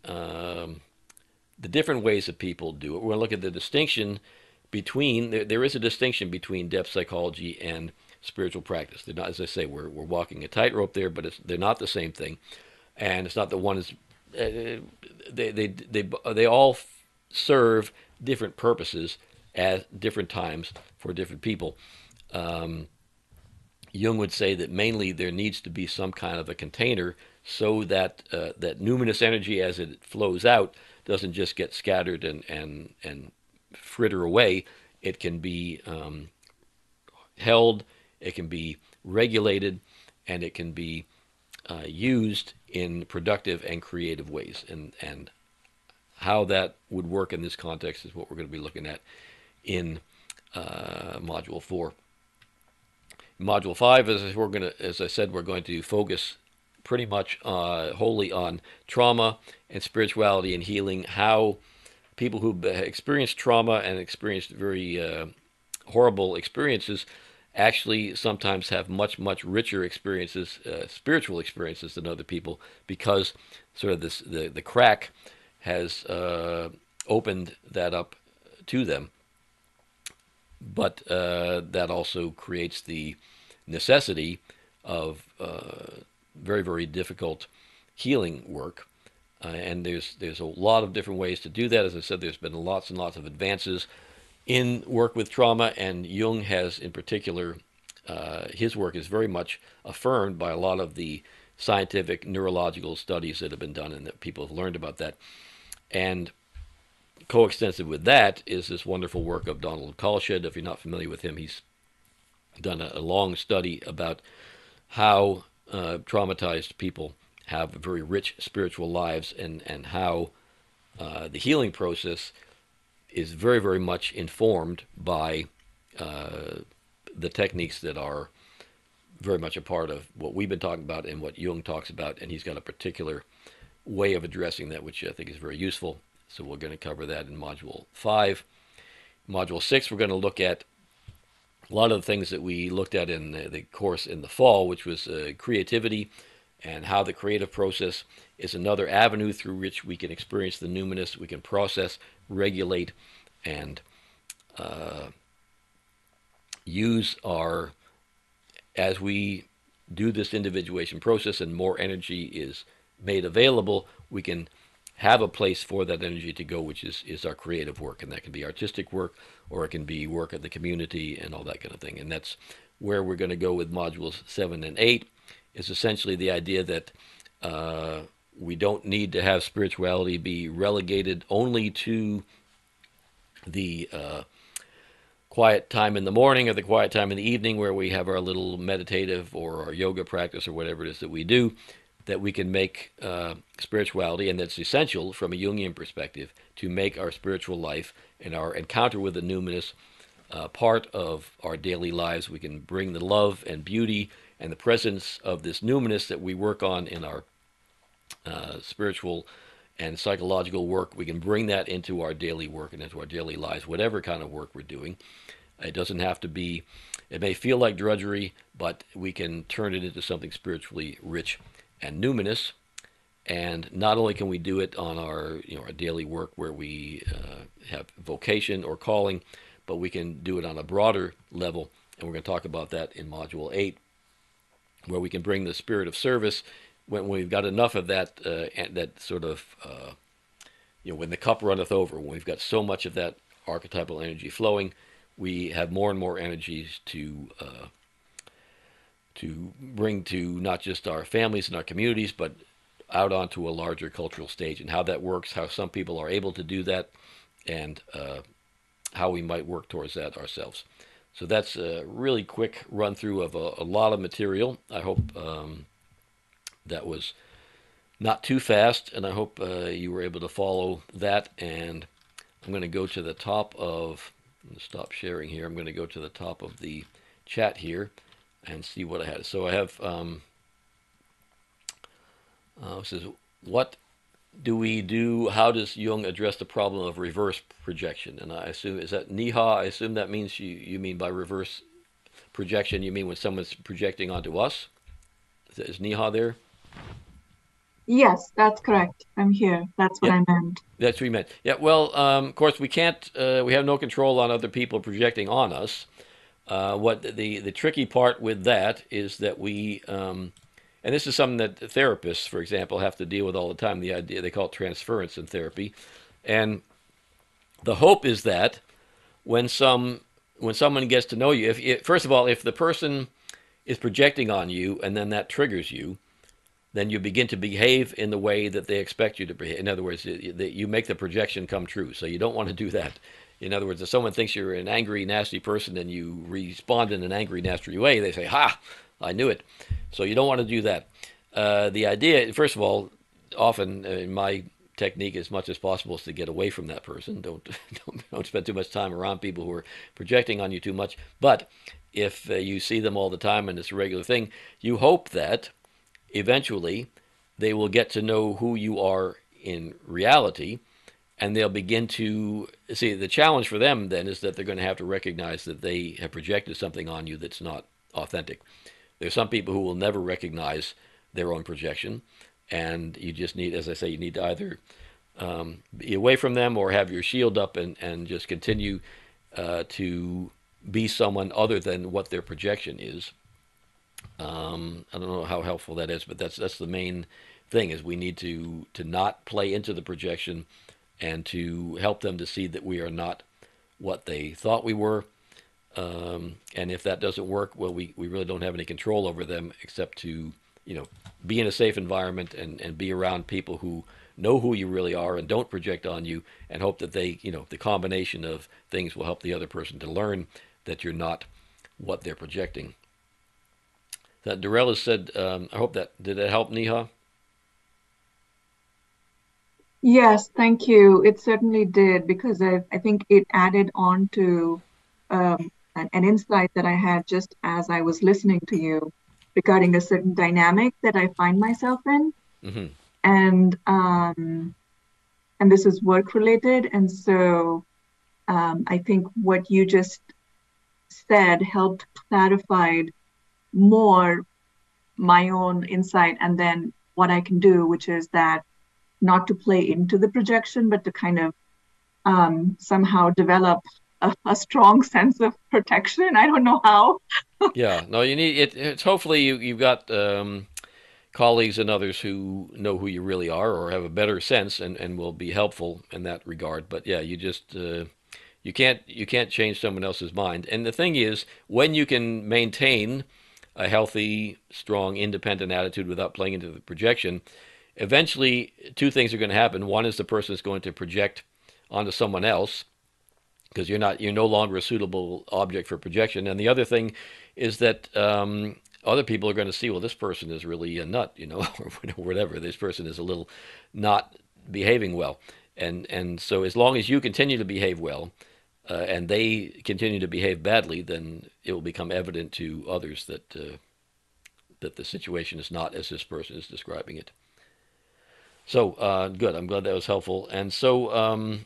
different ways that people do it. We're going to look at the distinction between, there is a distinction between depth psychology and spiritual practice. They're not, as I say, we're walking a tightrope there, but they're not the same thing. And it's not that one is, they all serve different purposes at different times for different people. Jung would say that mainly there needs to be some kind of a container so that that numinous energy as it flows out doesn't just get scattered and fritter away. It can be held, it can be regulated, and it can be used in productive and creative ways. And how that would work in this context is what we're going to be looking at in Module 4. In Module 5, as I said, we're going to focus pretty much wholly on trauma and spirituality and healing, how people who've experienced trauma and experienced very horrible experiences actually sometimes have much richer experiences, spiritual experiences than other people, because sort of the crack has opened that up to them. But that also creates the necessity of very difficult healing work. And there's a lot of different ways to do that. As I said, there's been lots and lots of advances in work with trauma, and Jung has in particular, his work is very much affirmed by a lot of the scientific neurological studies that have been done and that people have learned about that. And coextensive with that is this wonderful work of Donald Kalsched. If you're not familiar with him, he's done a long study about how traumatized people have very rich spiritual lives, and how the healing process is very much informed by the techniques that are very much a part of what we've been talking about and what Jung talks about, and he's got a particular way of addressing that which I think is very useful. So we're going to cover that in Module 5. Module 6, we're going to look at a lot of the things that we looked at in the course in the fall, which was creativity and how the creative process is another avenue through which we can experience the numinous, we can process, regulate, and use our, as we do this individuation process and more energy is made available, we can have a place for that energy to go, which is our creative work. And that can be artistic work, or it can be work at the community and all that kind of thing. And that's where we're going to go with modules 7 and 8, is essentially the idea that we don't need to have spirituality be relegated only to the quiet time in the morning or the quiet time in the evening where we have our little meditative or our yoga practice or whatever it is that we do, that we can make spirituality, and that's essential from a Jungian perspective, to make our spiritual life and our encounter with the numinous part of our daily lives. We can bring the love and beauty and the presence of this numinous that we work on in our spiritual and psychological work. We can bring that into our daily work and into our daily lives, whatever kind of work we're doing. It doesn't have to be, it may feel like drudgery, but we can turn it into something spiritually rich and numinous. And not only can we do it on our, our daily work where we have vocation or calling, but we can do it on a broader level. And we're going to talk about that in Module 8, where we can bring the spirit of service when we've got enough of that, that sort of, when the cup runneth over, when we've got so much of that archetypal energy flowing, we have more and more energies to bring to not just our families and our communities, but out onto a larger cultural stage. And how that works, how some people are able to do that, and how we might work towards that ourselves. So that's a really quick run through of a lot of material. I hope that was not too fast, and I hope you were able to follow that. And I'm going to go to the top of, I'm going to stop sharing here. I'm going to go to the top of the chat here and see what I had. So I have, it says, what do we do? How does Jung address the problem of reverse projection? And I assume, is that Niha? I assume that means you mean by reverse projection, you mean when someone's projecting onto us? Is Niha there? Yes, that's correct. I'm here. That's what Yeah, I meant. that's what you meant. Yeah, well, of course, we can't, we have no control on other people projecting on us. What the tricky part with that is that we, and this is something that therapists, for example, have to deal with all the time. The idea, they call it transference in therapy, and the hope is that when someone gets to know you, if first of all, if the person is projecting on you and then that triggers you, then you begin to behave in the way that they expect you to behave. In other words, you make the projection come true. So you don't want to do that. In other words, if someone thinks you're an angry, nasty person and you respond in an angry, nasty way, they say, "Ha, I knew it." So you don't want to do that. The idea, first of all, often in my technique, as much as possible, is to get away from that person. Don't spend too much time around people who are projecting on you too much. But if you see them all the time and it's a regular thing, you hope that eventually they will get to know who you are in reality, and they'll begin to see. The challenge for them then is that they're going to have to recognize that they have projected something on you that's not authentic. There's some people who will never recognize their own projection, and you just need, as I say, you need to either be away from them or have your shield up and just continue to be someone other than what their projection is. I don't know how helpful that is, but that's the main thing, is we need to not play into the projection and to help them to see that we are not what they thought we were. And if that doesn't work, well, we really don't have any control over them except to, be in a safe environment and be around people who know who you really are and don't project on you, and hope that they, the combination of things will help the other person to learn that you're not what they're projecting. That Durrell has said, I hope that, did that help, Niha? Yes, thank you. It certainly did, because I think it added on to an insight that I had just as I was listening to you regarding a certain dynamic that I find myself in. Mm-hmm. And and this is work related. And so I think what you just said helped clarified more my own insight and then what I can do, which is that not to play into the projection, but to kind of somehow develop a strong sense of protection. I don't know how. Yeah, no, you need it. It's hopefully you've got colleagues and others who know who you really are or have a better sense and will be helpful in that regard. But yeah, you just you can't change someone else's mind. And the thing is, when you can maintain a healthy, strong, independent attitude without playing into the projection, eventually two things are going to happen. One is the person is going to project onto someone else because you're no longer a suitable object for projection. And the other thing is that other people are going to see, well, this person is really a nut, or whatever. This person is a little not behaving well, and so as long as you continue to behave well, and they continue to behave badly, then it will become evident to others that the situation is not as this person is describing it. So good. I'm glad that was helpful. And so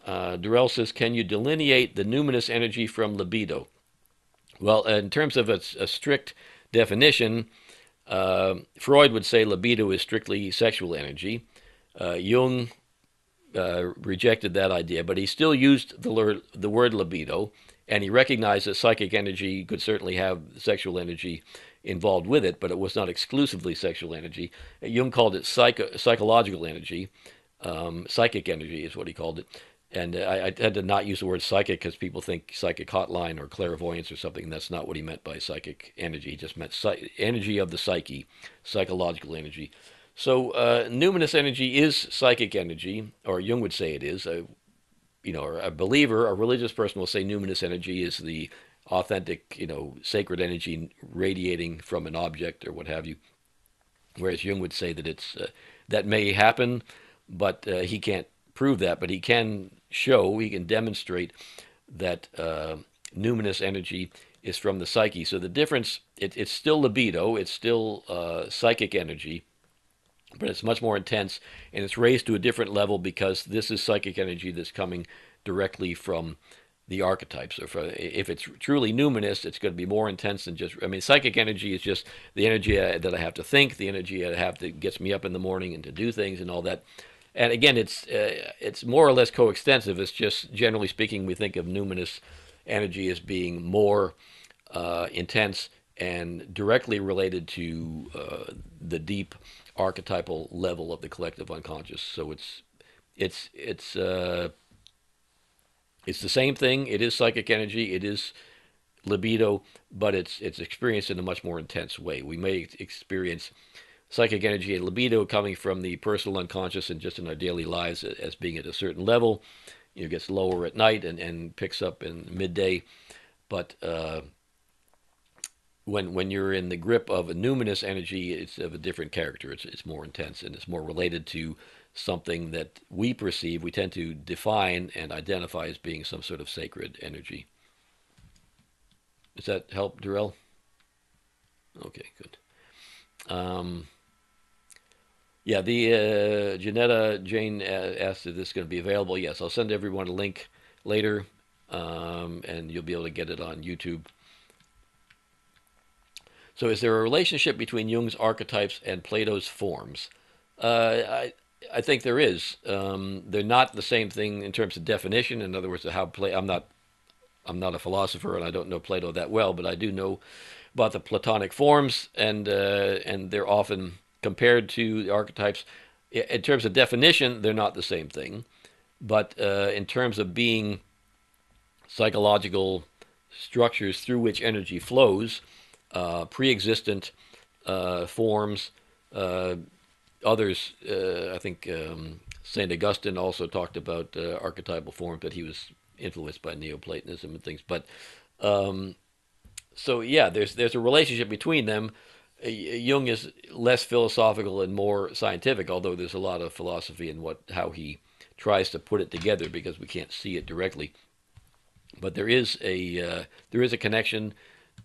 Durrell says, can you delineate the numinous energy from libido? Well, in terms of a strict definition, Freud would say libido is strictly sexual energy. Jung rejected that idea, but he still used the word libido, and he recognized that psychic energy could certainly have sexual energy involved with it, but it was not exclusively sexual energy. Jung called it psychological energy. Psychic energy is what he called it. And I had to not use the word psychic because people think psychic hotline or clairvoyance or something. That's not what he meant by psychic energy. He just meant energy of the psyche, psychological energy. So numinous energy is psychic energy, or Jung would say it is. A believer, a religious person will say numinous energy is the authentic, sacred energy radiating from an object or what have you. Whereas Jung would say that that may happen, but he can't prove that. But he can demonstrate that numinous energy is from the psyche. So the difference, it's still libido, it's still psychic energy, but it's much more intense and it's raised to a different level because this is psychic energy that's coming directly from the archetypes. If it's truly numinous, it's going to be more intense than just. I mean, psychic energy is just the energy that I have to think, the energy I have that gets me up in the morning and to do things and all that. And again, it's more or less coextensive. It's just generally speaking, we think of numinous energy as being more intense and directly related to the deep archetypal level of the collective unconscious. So it's it's uh, it's the same thing. It is psychic energy. It is libido, but it's experienced in a much more intense way. We may experience psychic energy and libido coming from the personal unconscious and just in our daily lives as being at a certain level. It gets lower at night and picks up in midday. But when you're in the grip of a numinous energy, it's of a different character. It's more intense and it's more related to something that we perceive. We tend to define and identify as being some sort of sacred energy. Does that help, Durrell? Okay, good. Um, yeah, the Janetta Jane asked if this is going to be available. Yes, I'll send everyone a link later, and you'll be able to get it on YouTube. So, is there a relationship between Jung's archetypes and Plato's forms? I think there is. They're not the same thing in terms of definition. In other words, I'm not a philosopher and I don't know Plato that well, but I do know about the Platonic forms, and they're often compared to the archetypes. In terms of definition, they're not the same thing, but in terms of being psychological structures through which energy flows, pre-existent forms. Uh, Others, I think Saint Augustine also talked about archetypal forms, but he was influenced by Neoplatonism and things. But so yeah, there's a relationship between them. Jung is less philosophical and more scientific, although there's a lot of philosophy in how he tries to put it together because we can't see it directly. But there is a connection,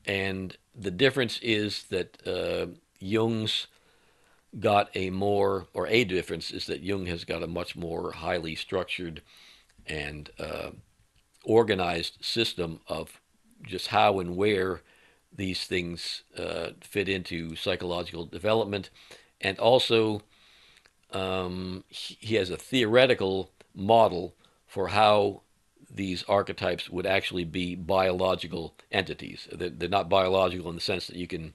and the difference is that Jung's got a difference is that Jung has got a much more highly structured and organized system of just how and where these things fit into psychological development, and also he has a theoretical model for how these archetypes would actually be biological entities. They're not biological in the sense that you can,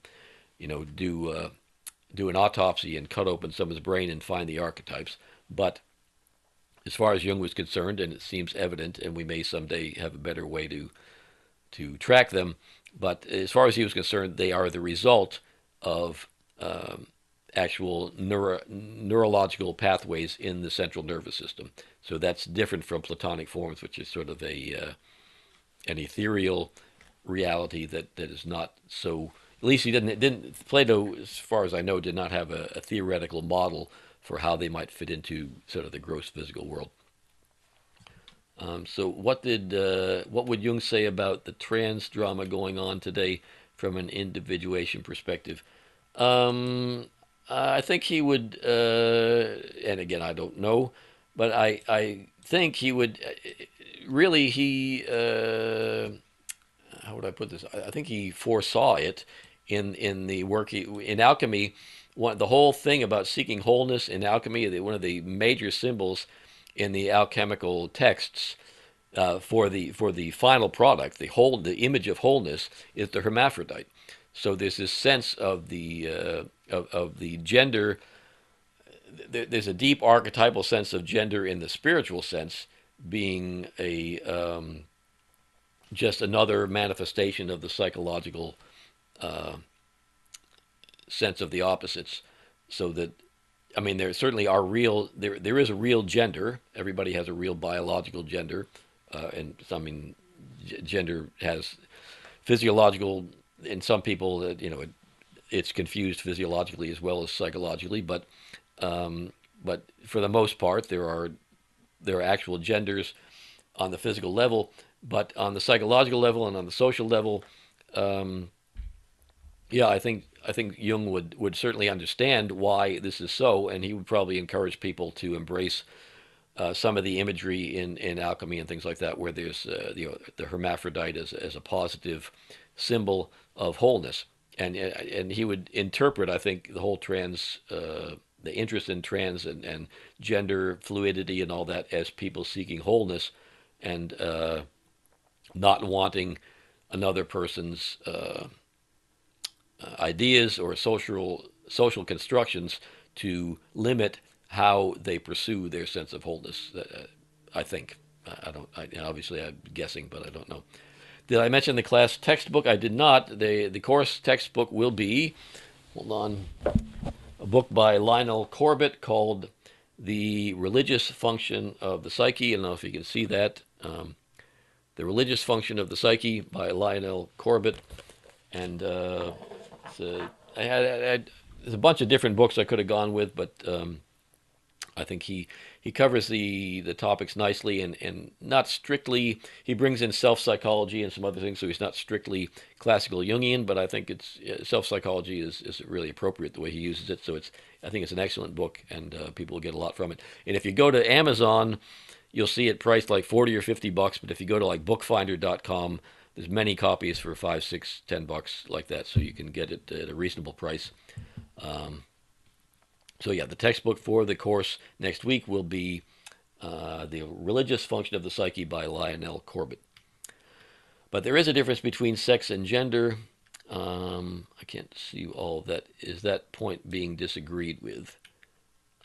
do an autopsy and cut open someone's brain and find the archetypes. But as far as Jung was concerned, and it seems evident, and we may someday have a better way to track them. But as far as he was concerned, they are the result of actual neurological pathways in the central nervous system. So that's different from Platonic forms, which is sort of an ethereal reality that is not so. At least he didn't Plato, as far as I know, did not have a theoretical model for how they might fit into sort of the gross physical world. So what would Jung say about the trans drama going on today from an individuation perspective? I think he would, and again I don't know, but I think he would really how would I put this? I think he foresaw it in the work in alchemy. The whole thing about seeking wholeness in alchemy, one of the major symbols in the alchemical texts for the final product, the image of wholeness is the hermaphrodite. So there's this sense of the gender. There's a deep archetypal sense of gender in the spiritual sense, being a just another manifestation of the psychological sense of the opposites. So that, I mean, there certainly are real. There is a real gender. Everybody has a real biological gender, and I mean, gender has physiological. In some people, it's confused physiologically as well as psychologically. But for the most part, there are actual genders on the physical level, but on the psychological level and on the social level, yeah, I think Jung would certainly understand why this is so, and he would probably encourage people to embrace some of the imagery in alchemy and things like that, where there's the hermaphrodite as a positive symbol of wholeness, and he would interpret, I think, the whole the interest in trans and gender fluidity and all that as people seeking wholeness and not wanting another person's ideas or social constructions to limit how they pursue their sense of wholeness. I think. I don't. Obviously, I'm guessing, but I don't know. Did I mention the class textbook? I did not. The course textbook will be, hold on, a book by Lionel Corbett called "The Religious Function of the Psyche." I don't know if you can see that. The Religious Function of the Psyche by Lionel Corbett, and there's a bunch of different books I could have gone with, but I think he covers the topics nicely, and not strictly. He brings in self psychology and some other things, so he's not strictly classical Jungian. But I think it's self psychology is really appropriate the way he uses it. So I think it's an excellent book, and people will get a lot from it. And if you go to Amazon, you'll see it priced like 40 or 50 bucks. But if you go to like bookfinder.com, there's many copies for 5, 6, 10 bucks like that, so you can get it at a reasonable price. So yeah, the textbook for the course next week will be The Religious Function of the Psyche by Lionel Corbett. But there is a difference between sex and gender. I can't see all of that. Is that point being disagreed with?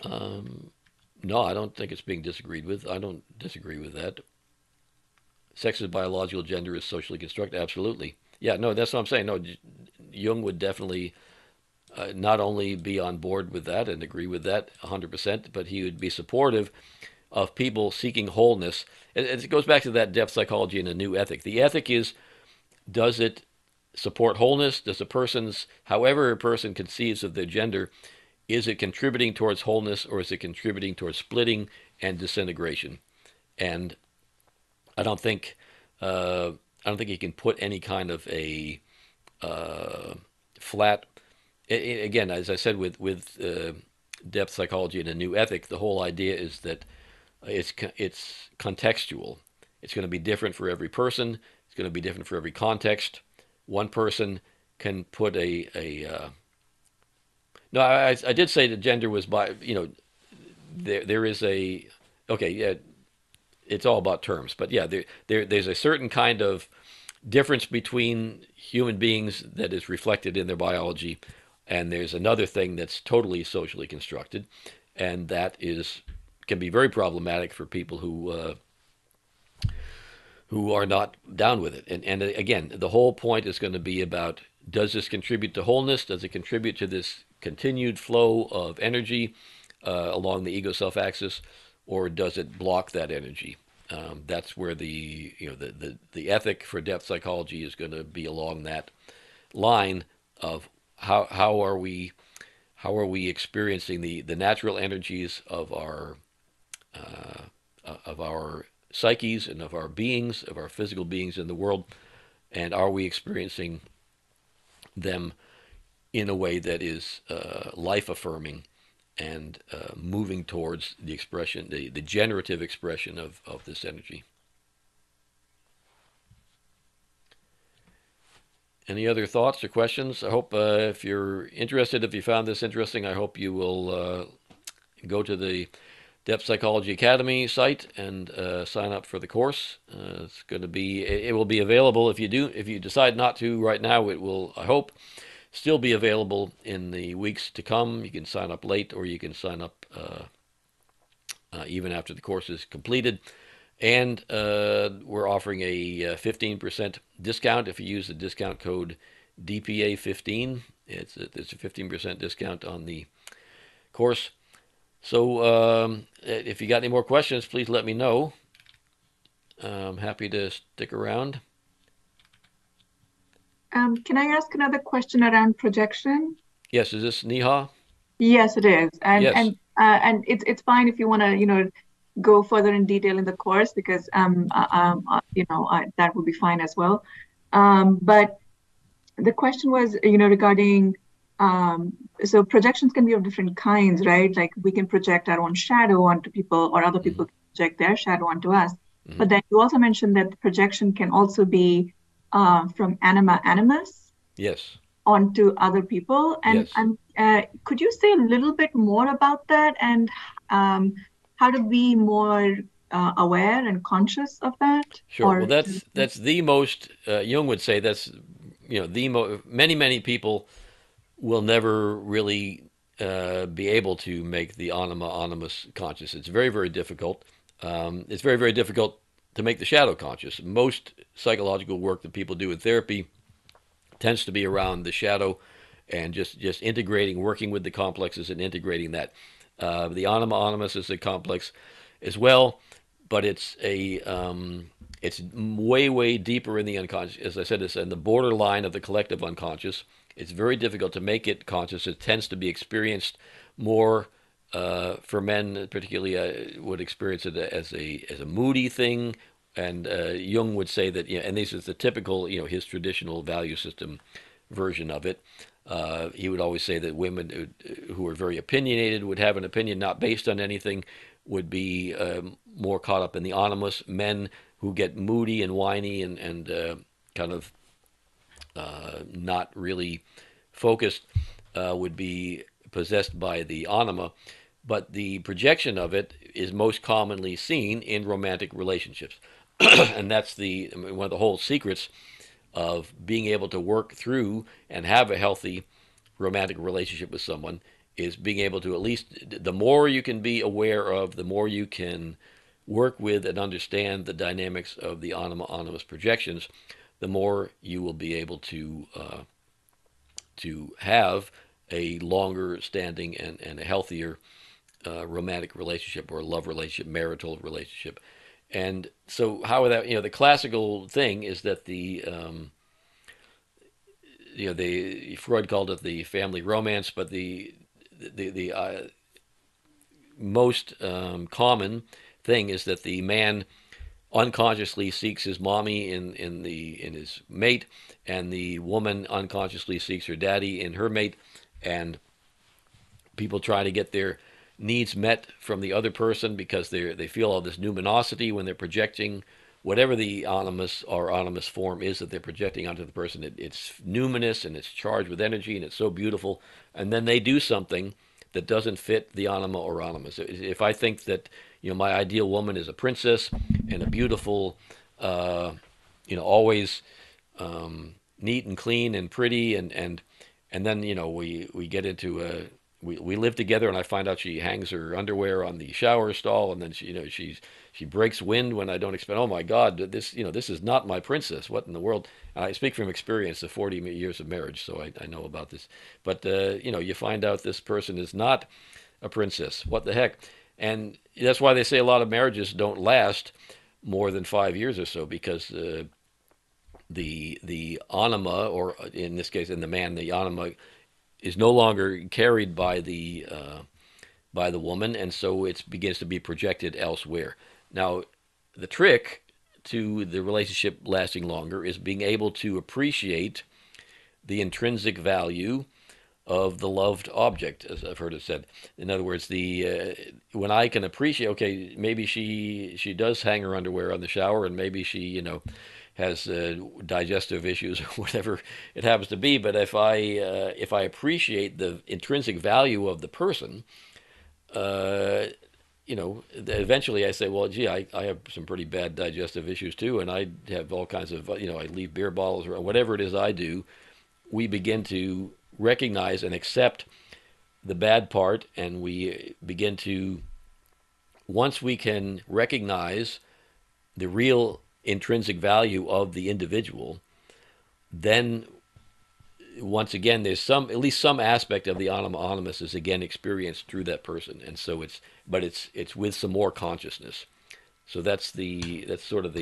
No, I don't think it's being disagreed with. I don't disagree with that. Sex is biological, gender is socially constructed. Absolutely. Yeah, no, that's what I'm saying. No, Jung would definitely not only be on board with that and agree with that 100%, but he would be supportive of people seeking wholeness. It goes back to that depth psychology and a new ethic. The ethic is, does it support wholeness? Does however a person conceives of their gender, is it contributing towards wholeness, or is it contributing towards splitting and disintegration? And I don't think you can put any kind of a flat. Again, as I said, with depth psychology and a new ethic, the whole idea is that it's contextual. It's going to be different for every person. It's going to be different for every context. One person can put a no. I did say that gender was by there is a okay, yeah, it's all about terms, but yeah, there's a certain kind of difference between human beings that is reflected in their biology, and there's another thing that's totally socially constructed, and that is can be very problematic for people who are not down with it. And again, the whole point is going to be about, does this contribute to wholeness? Does it contribute to this continued flow of energy along the ego self axis, or does it block that energy? That's where the ethic for depth psychology is going to be along that line of how are we experiencing the natural energies of our psyches and of our beings, of our physical beings in the world, and are we experiencing them in a way that is life affirming and moving towards the expression, the generative expression of this energy. Any other thoughts or questions? I hope if you're interested, if you found this interesting, I hope you will go to the Depth Psychology Academy site and sign up for the course. It's going to be, it will be available if you decide not to right now. It will, I hope, still be available in the weeks to come. You can sign up late, or you can sign up even after the course is completed. And we're offering a 15% discount if you use the discount code DPA15. It's a 15% discount on the course. So if you got any more questions, please let me know. I'm happy to stick around. Can I ask another question around projection? Yes, is this Neha? Yes, it is, Yes, and it's fine if you want to, go further in detail in the course because that would be fine as well. But the question was, regarding so projections can be of different kinds, right? Like we can project our own shadow onto people, or other hmm people can project their shadow onto us. hmm But then you also mentioned that the projection can also be from anima animus yes, onto other people. yes. And could you say a little bit more about that, and um, how to be more aware and conscious of that? Sure. Well, Or that's the most Jung would say that's many people will never really be able to make the anima animus conscious. It's very difficult. It's very difficult to make the shadow conscious. Most psychological work that people do in therapy tends to be around the shadow and just integrating, working with the complexes and integrating that. The anima animus is a complex as well, but it's way deeper in the unconscious. As I said, it's in the borderline of the collective unconscious. It's very difficult to make it conscious. It tends to be experienced more for men, particularly, would experience it as a moody thing. And Jung would say that, and this is the typical, his traditional value system version of it. He would always say that women who are very opinionated would have an opinion not based on anything, would be more caught up in the animus. Men who get moody and whiny and kind of not really focused would be possessed by the anima. But the projection of it is most commonly seen in romantic relationships. And that's one of the whole secrets of being able to work through and have a healthy romantic relationship with someone is being able to, at least the more you can be aware of, the more you can work with and understand the dynamics of the anima animus projections, the more you will be able to have a longer standing and a healthier romantic relationship or love relationship, marital relationship. And so, how that, the classical thing is that the Freud called it the family romance, but the most common thing is that the man unconsciously seeks his mommy in his mate, and the woman unconsciously seeks her daddy in her mate, and people try to get their needs met from the other person because they feel all this numinosity when they're projecting whatever the animus or animus form is that they're projecting onto the person, it's numinous and it's charged with energy and it's so beautiful. And then they do something that doesn't fit the anima or animus. If I think that my ideal woman is a princess and a beautiful, uh, always neat and clean and pretty, and then we get into we live together, and I find out she hangs her underwear on the shower stall, and then she breaks wind when I don't expect. Oh my God, this is not my princess. What in the world? I speak from experience of 40 years of marriage, so I know about this. But you find out this person is not a princess. What the heck? And that's why they say a lot of marriages don't last more than 5 years or so, because the anima, or in this case, in the man, the anima is no longer carried by the woman, and so it begins to be projected elsewhere. Now, the trick to the relationship lasting longer is being able to appreciate the intrinsic value of the loved object, as I've heard it said. In other words, the when I can appreciate, okay, maybe she does hang her underwear on the shower, and maybe she has digestive issues or whatever it happens to be. But if I appreciate the intrinsic value of the person, uh, eventually I say, well, gee, I have some pretty bad digestive issues too, and I have all kinds of, I leave beer bottles or whatever it is I do. We begin to recognize and accept the bad part, and we begin to, once we can recognize the real intrinsic value of the individual, then once again there's some, at least some aspect of the anima animus is again experienced through that person, and so it's with some more consciousness. So that's sort of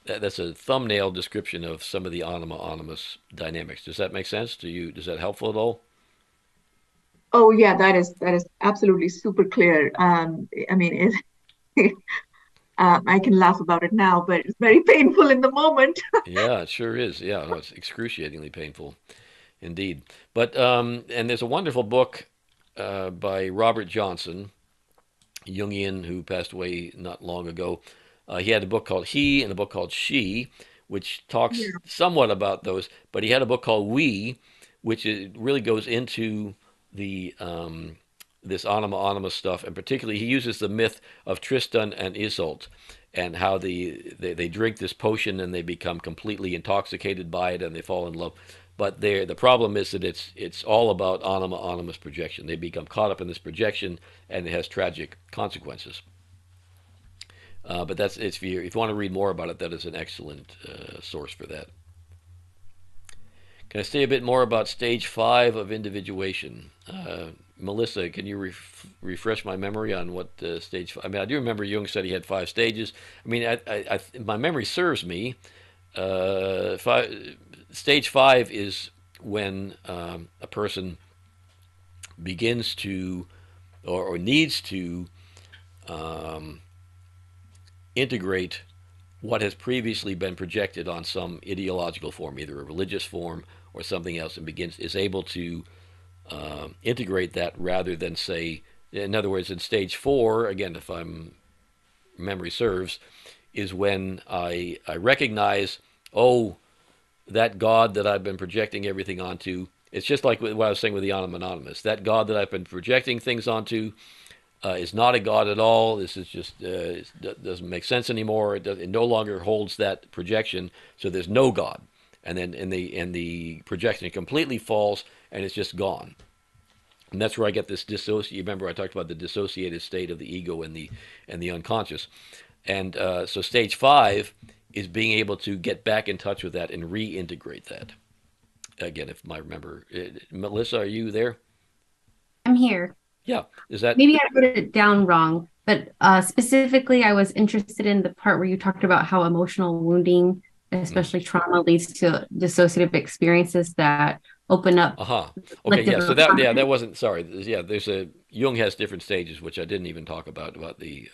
that's a thumbnail description of some of the anima animus dynamics. Does that make sense to you? Does that helpful at all? Oh yeah, that is absolutely super clear. I mean, I can laugh about it now, but it's very painful in the moment. Yeah, it sure is. Yeah, no, it's excruciatingly painful indeed. But and there's a wonderful book by Robert Johnson, Jungian, who passed away not long ago. He had a book called He and a book called She, which talks Yeah. somewhat about those. But he had a book called We, which really goes into the this anima anima stuff, and particularly he uses the myth of Tristan and Isolde, and how they drink this potion and they become completely intoxicated by it and they fall in love. But the problem is that it's all about anima animus projection. They become caught up in this projection, and it has tragic consequences. But that's it's if you want to read more about it, that is an excellent source for that. Can I say a bit more about stage 5 of individuation? Melissa, can you refresh my memory on what stage 5? I mean, I do remember Jung said he had 5 stages. I mean, my memory serves me. Stage 5 is when a person begins to or needs to um, integrate what has previously been projected on some ideological form, either a religious form or something else, and is able to integrate that rather than say, in other words, in stage 4, again, if I'm memory serves, is when I recognize, oh, that God that I've been projecting everything onto. It's just like what I was saying with the Anonymous. That God that I've been projecting things onto is not a God at all. This is just it doesn't make sense anymore. It no longer holds that projection, so there's no God. And then the projection completely falls, and it's just gone. And that's where I get this dissociate. Remember, I talked about the dissociated state of the ego and the unconscious. And so stage 5 is being able to get back in touch with that and reintegrate that. Again, if I remember, Melissa, are you there? I'm here. Yeah. Is that? Maybe I wrote it down wrong, but specifically, I was interested in the part where you talked about how emotional wounding, Mm. especially trauma, leads to dissociative experiences that open up Aha. Okay. collective Yeah. So that unconscious. wasn't. Sorry. Yeah. There's a Jung has different stages, which I didn't even talk about the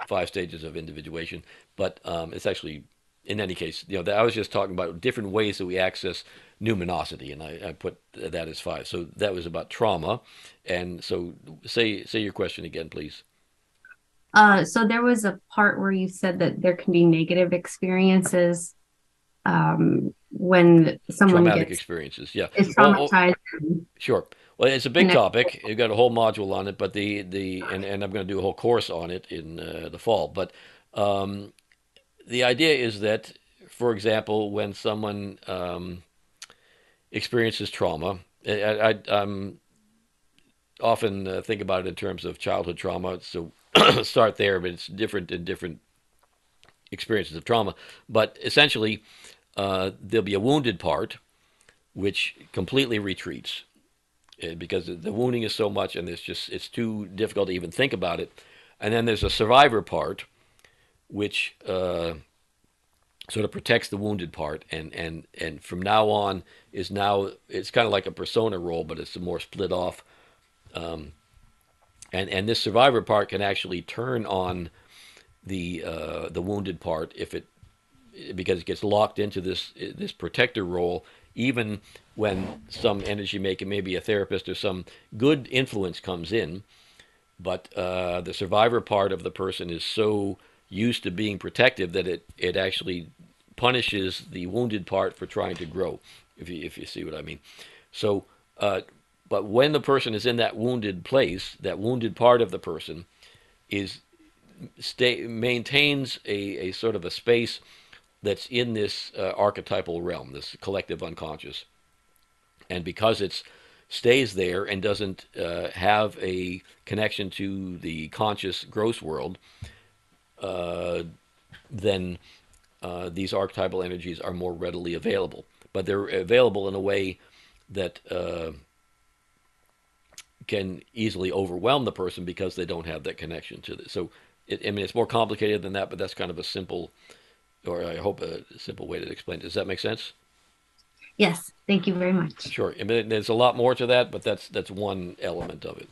5 stages of individuation. But it's actually, in any case, I was just talking about different ways that we access numinosity, and I put that as 5. So that was about trauma. And so say your question again, please. So there was a part where you said that there can be negative experiences when someone Traumatic gets experiences. Yeah. is Well, traumatized and sure. Well, it's a big connected. topic. You've got a whole module on it, but and I'm going to do a whole course on it in the fall. But um, the idea is that, for example, when someone experiences trauma, I'm often think about it in terms of childhood trauma. So start there, but it's different in different experiences of trauma. But essentially, there'll be a wounded part which completely retreats because the wounding is so much, and it's too difficult to even think about it. And then there's a survivor part which sort of protects the wounded part, and from now on it's kind of like a persona role, but it's more split off. And this survivor part can actually turn on the wounded part if it because it gets locked into this protector role, even when some energy maker, maybe a therapist or some good influence comes in, but the survivor part of the person is so used to being protective that it actually punishes the wounded part for trying to grow, if you see what I mean. So, but when the person is in that wounded place, that wounded part of the person is maintains a sort of a space that's in this archetypal realm, this collective unconscious. And because it stays there and doesn't have a connection to the conscious gross world, then these archetypal energies are more readily available. But they're available in a way that can easily overwhelm the person because they don't have that connection to this. So, I mean, it's more complicated than that, but that's kind of a simple, or I hope a simple way to explain it. Does that make sense? Yes, thank you very much. Sure. I mean, there's a lot more to that, but that's one element of it.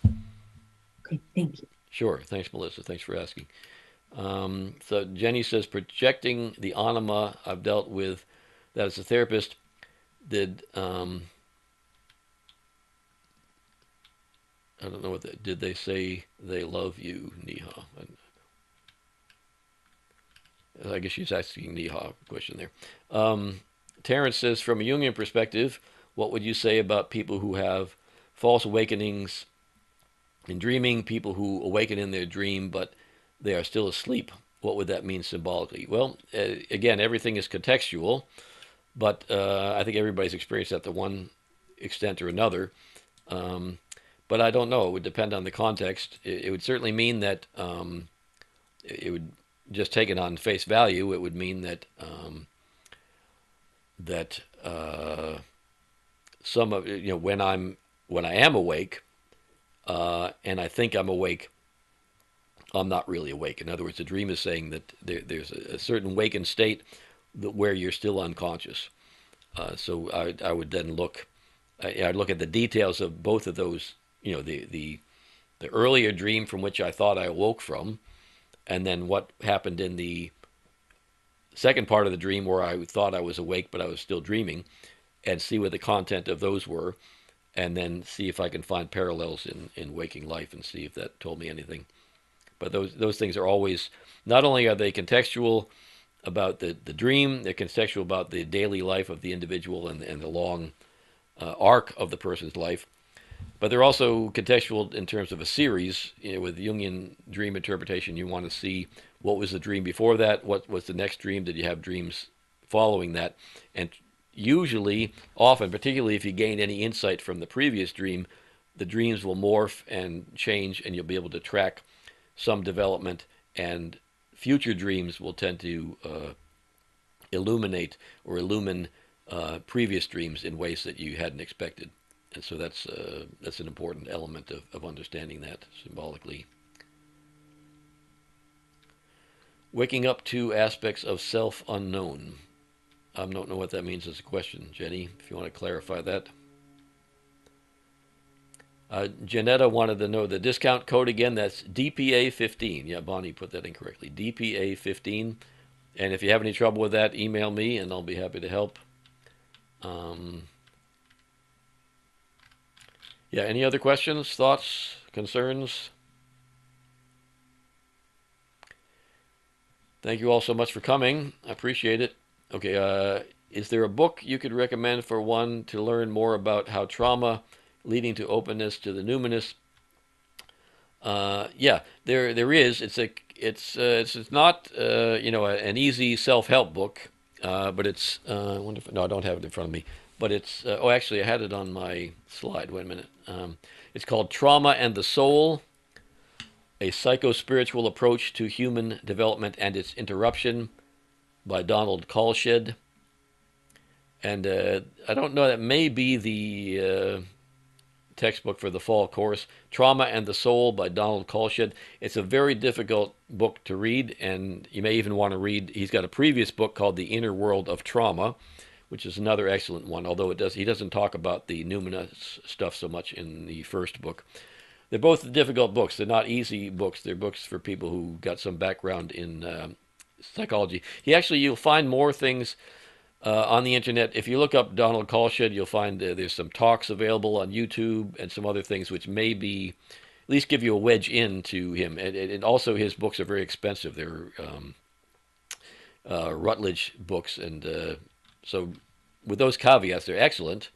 Okay, thank you. Sure. Thanks, Melissa. Thanks for asking. So Jenny says projecting the anima I've dealt with that as a therapist did I don't know what did they say they love you, Neha? I guess she's asking Neha a question there. Terrence says from a Jungian perspective, what would you say about people who have false awakenings in dreaming, people who awaken in their dream but they are still asleep? What would that mean symbolically? Well, again, everything is contextual, but I think everybody's experienced that to one extent or another. But I don't know. It would depend on the context. It would certainly mean that it would just take it on face value. It would mean that that some of when I am awake and I think I'm awake, I'm not really awake. In other words, the dream is saying that there's a certain awakened state where you're still unconscious. So I would then I'd look at the details of both of those. The earlier dream from which I thought I awoke from, and then what happened in the second part of the dream where I thought I was awake but I was still dreaming, and see what the content of those were, and then see if I can find parallels in waking life and see if that told me anything. But those things are always, not only are they contextual about the dream, they're contextual about the daily life of the individual and the long arc of the person's life, but they're also contextual in terms of a series. With Jungian dream interpretation, you want to see what was the dream before that, what was the next dream, did you have dreams following that, and usually, often, particularly if you gain any insight from the previous dream, the dreams will morph and change, and you'll be able to track some development, and future dreams will tend to illuminate or illumine previous dreams in ways that you hadn't expected. And so that's an important element of understanding that symbolically. Waking up to aspects of self unknown. I don't know what that means as a question, Jenny, if you want to clarify that. Janetta wanted to know the discount code again. That's DPA 15. Yeah, Bonnie put that incorrectly. DPA 15. And if you have any trouble with that, email me and I'll be happy to help. Yeah, any other questions, thoughts, concerns? Thank you all so much for coming. I appreciate it. Okay, is there a book you could recommend for one to learn more about how trauma leading to openness to the numinous? Yeah, there is. It's not an easy self-help book, but it's I wonder if, no, I don't have it in front of me. But it's oh, actually I had it on my slide. Wait a minute. It's called Trauma and the Soul: A Psycho-Spiritual Approach to Human Development and Its Interruption by Donald Kalshed. And I don't know, that may be the textbook for the fall course, Trauma and the Soul by Donald Kalshed. It's a very difficult book to read, and you may even want to read, he's got a previous book called The Inner World of Trauma, which is another excellent one, although he doesn't talk about the numinous stuff so much in the first book. They're both difficult books. They're not easy books. They're books for people who got some background in psychology. You'll find more things on the internet. If you look up Donald Kalshed, you'll find there's some talks available on YouTube and some other things which may be at least give you a wedge into him. And also his books are very expensive. They're Rutledge books, and so with those caveats, they're excellent,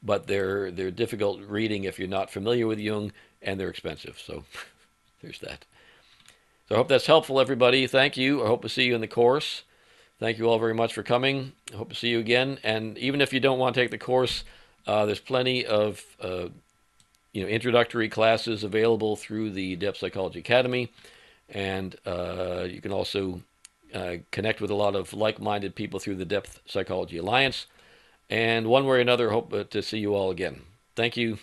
but they're difficult reading if you're not familiar with Jung, and they're expensive. So there's that. So I hope that's helpful, everybody. Thank you. I hope to see you in the course. Thank you all very much for coming. I hope to see you again. And even if you don't want to take the course, there's plenty of introductory classes available through the Depth Psychology Academy, and you can also connect with a lot of like-minded people through the Depth Psychology Alliance. And one way or another, hope to see you all again. Thank you.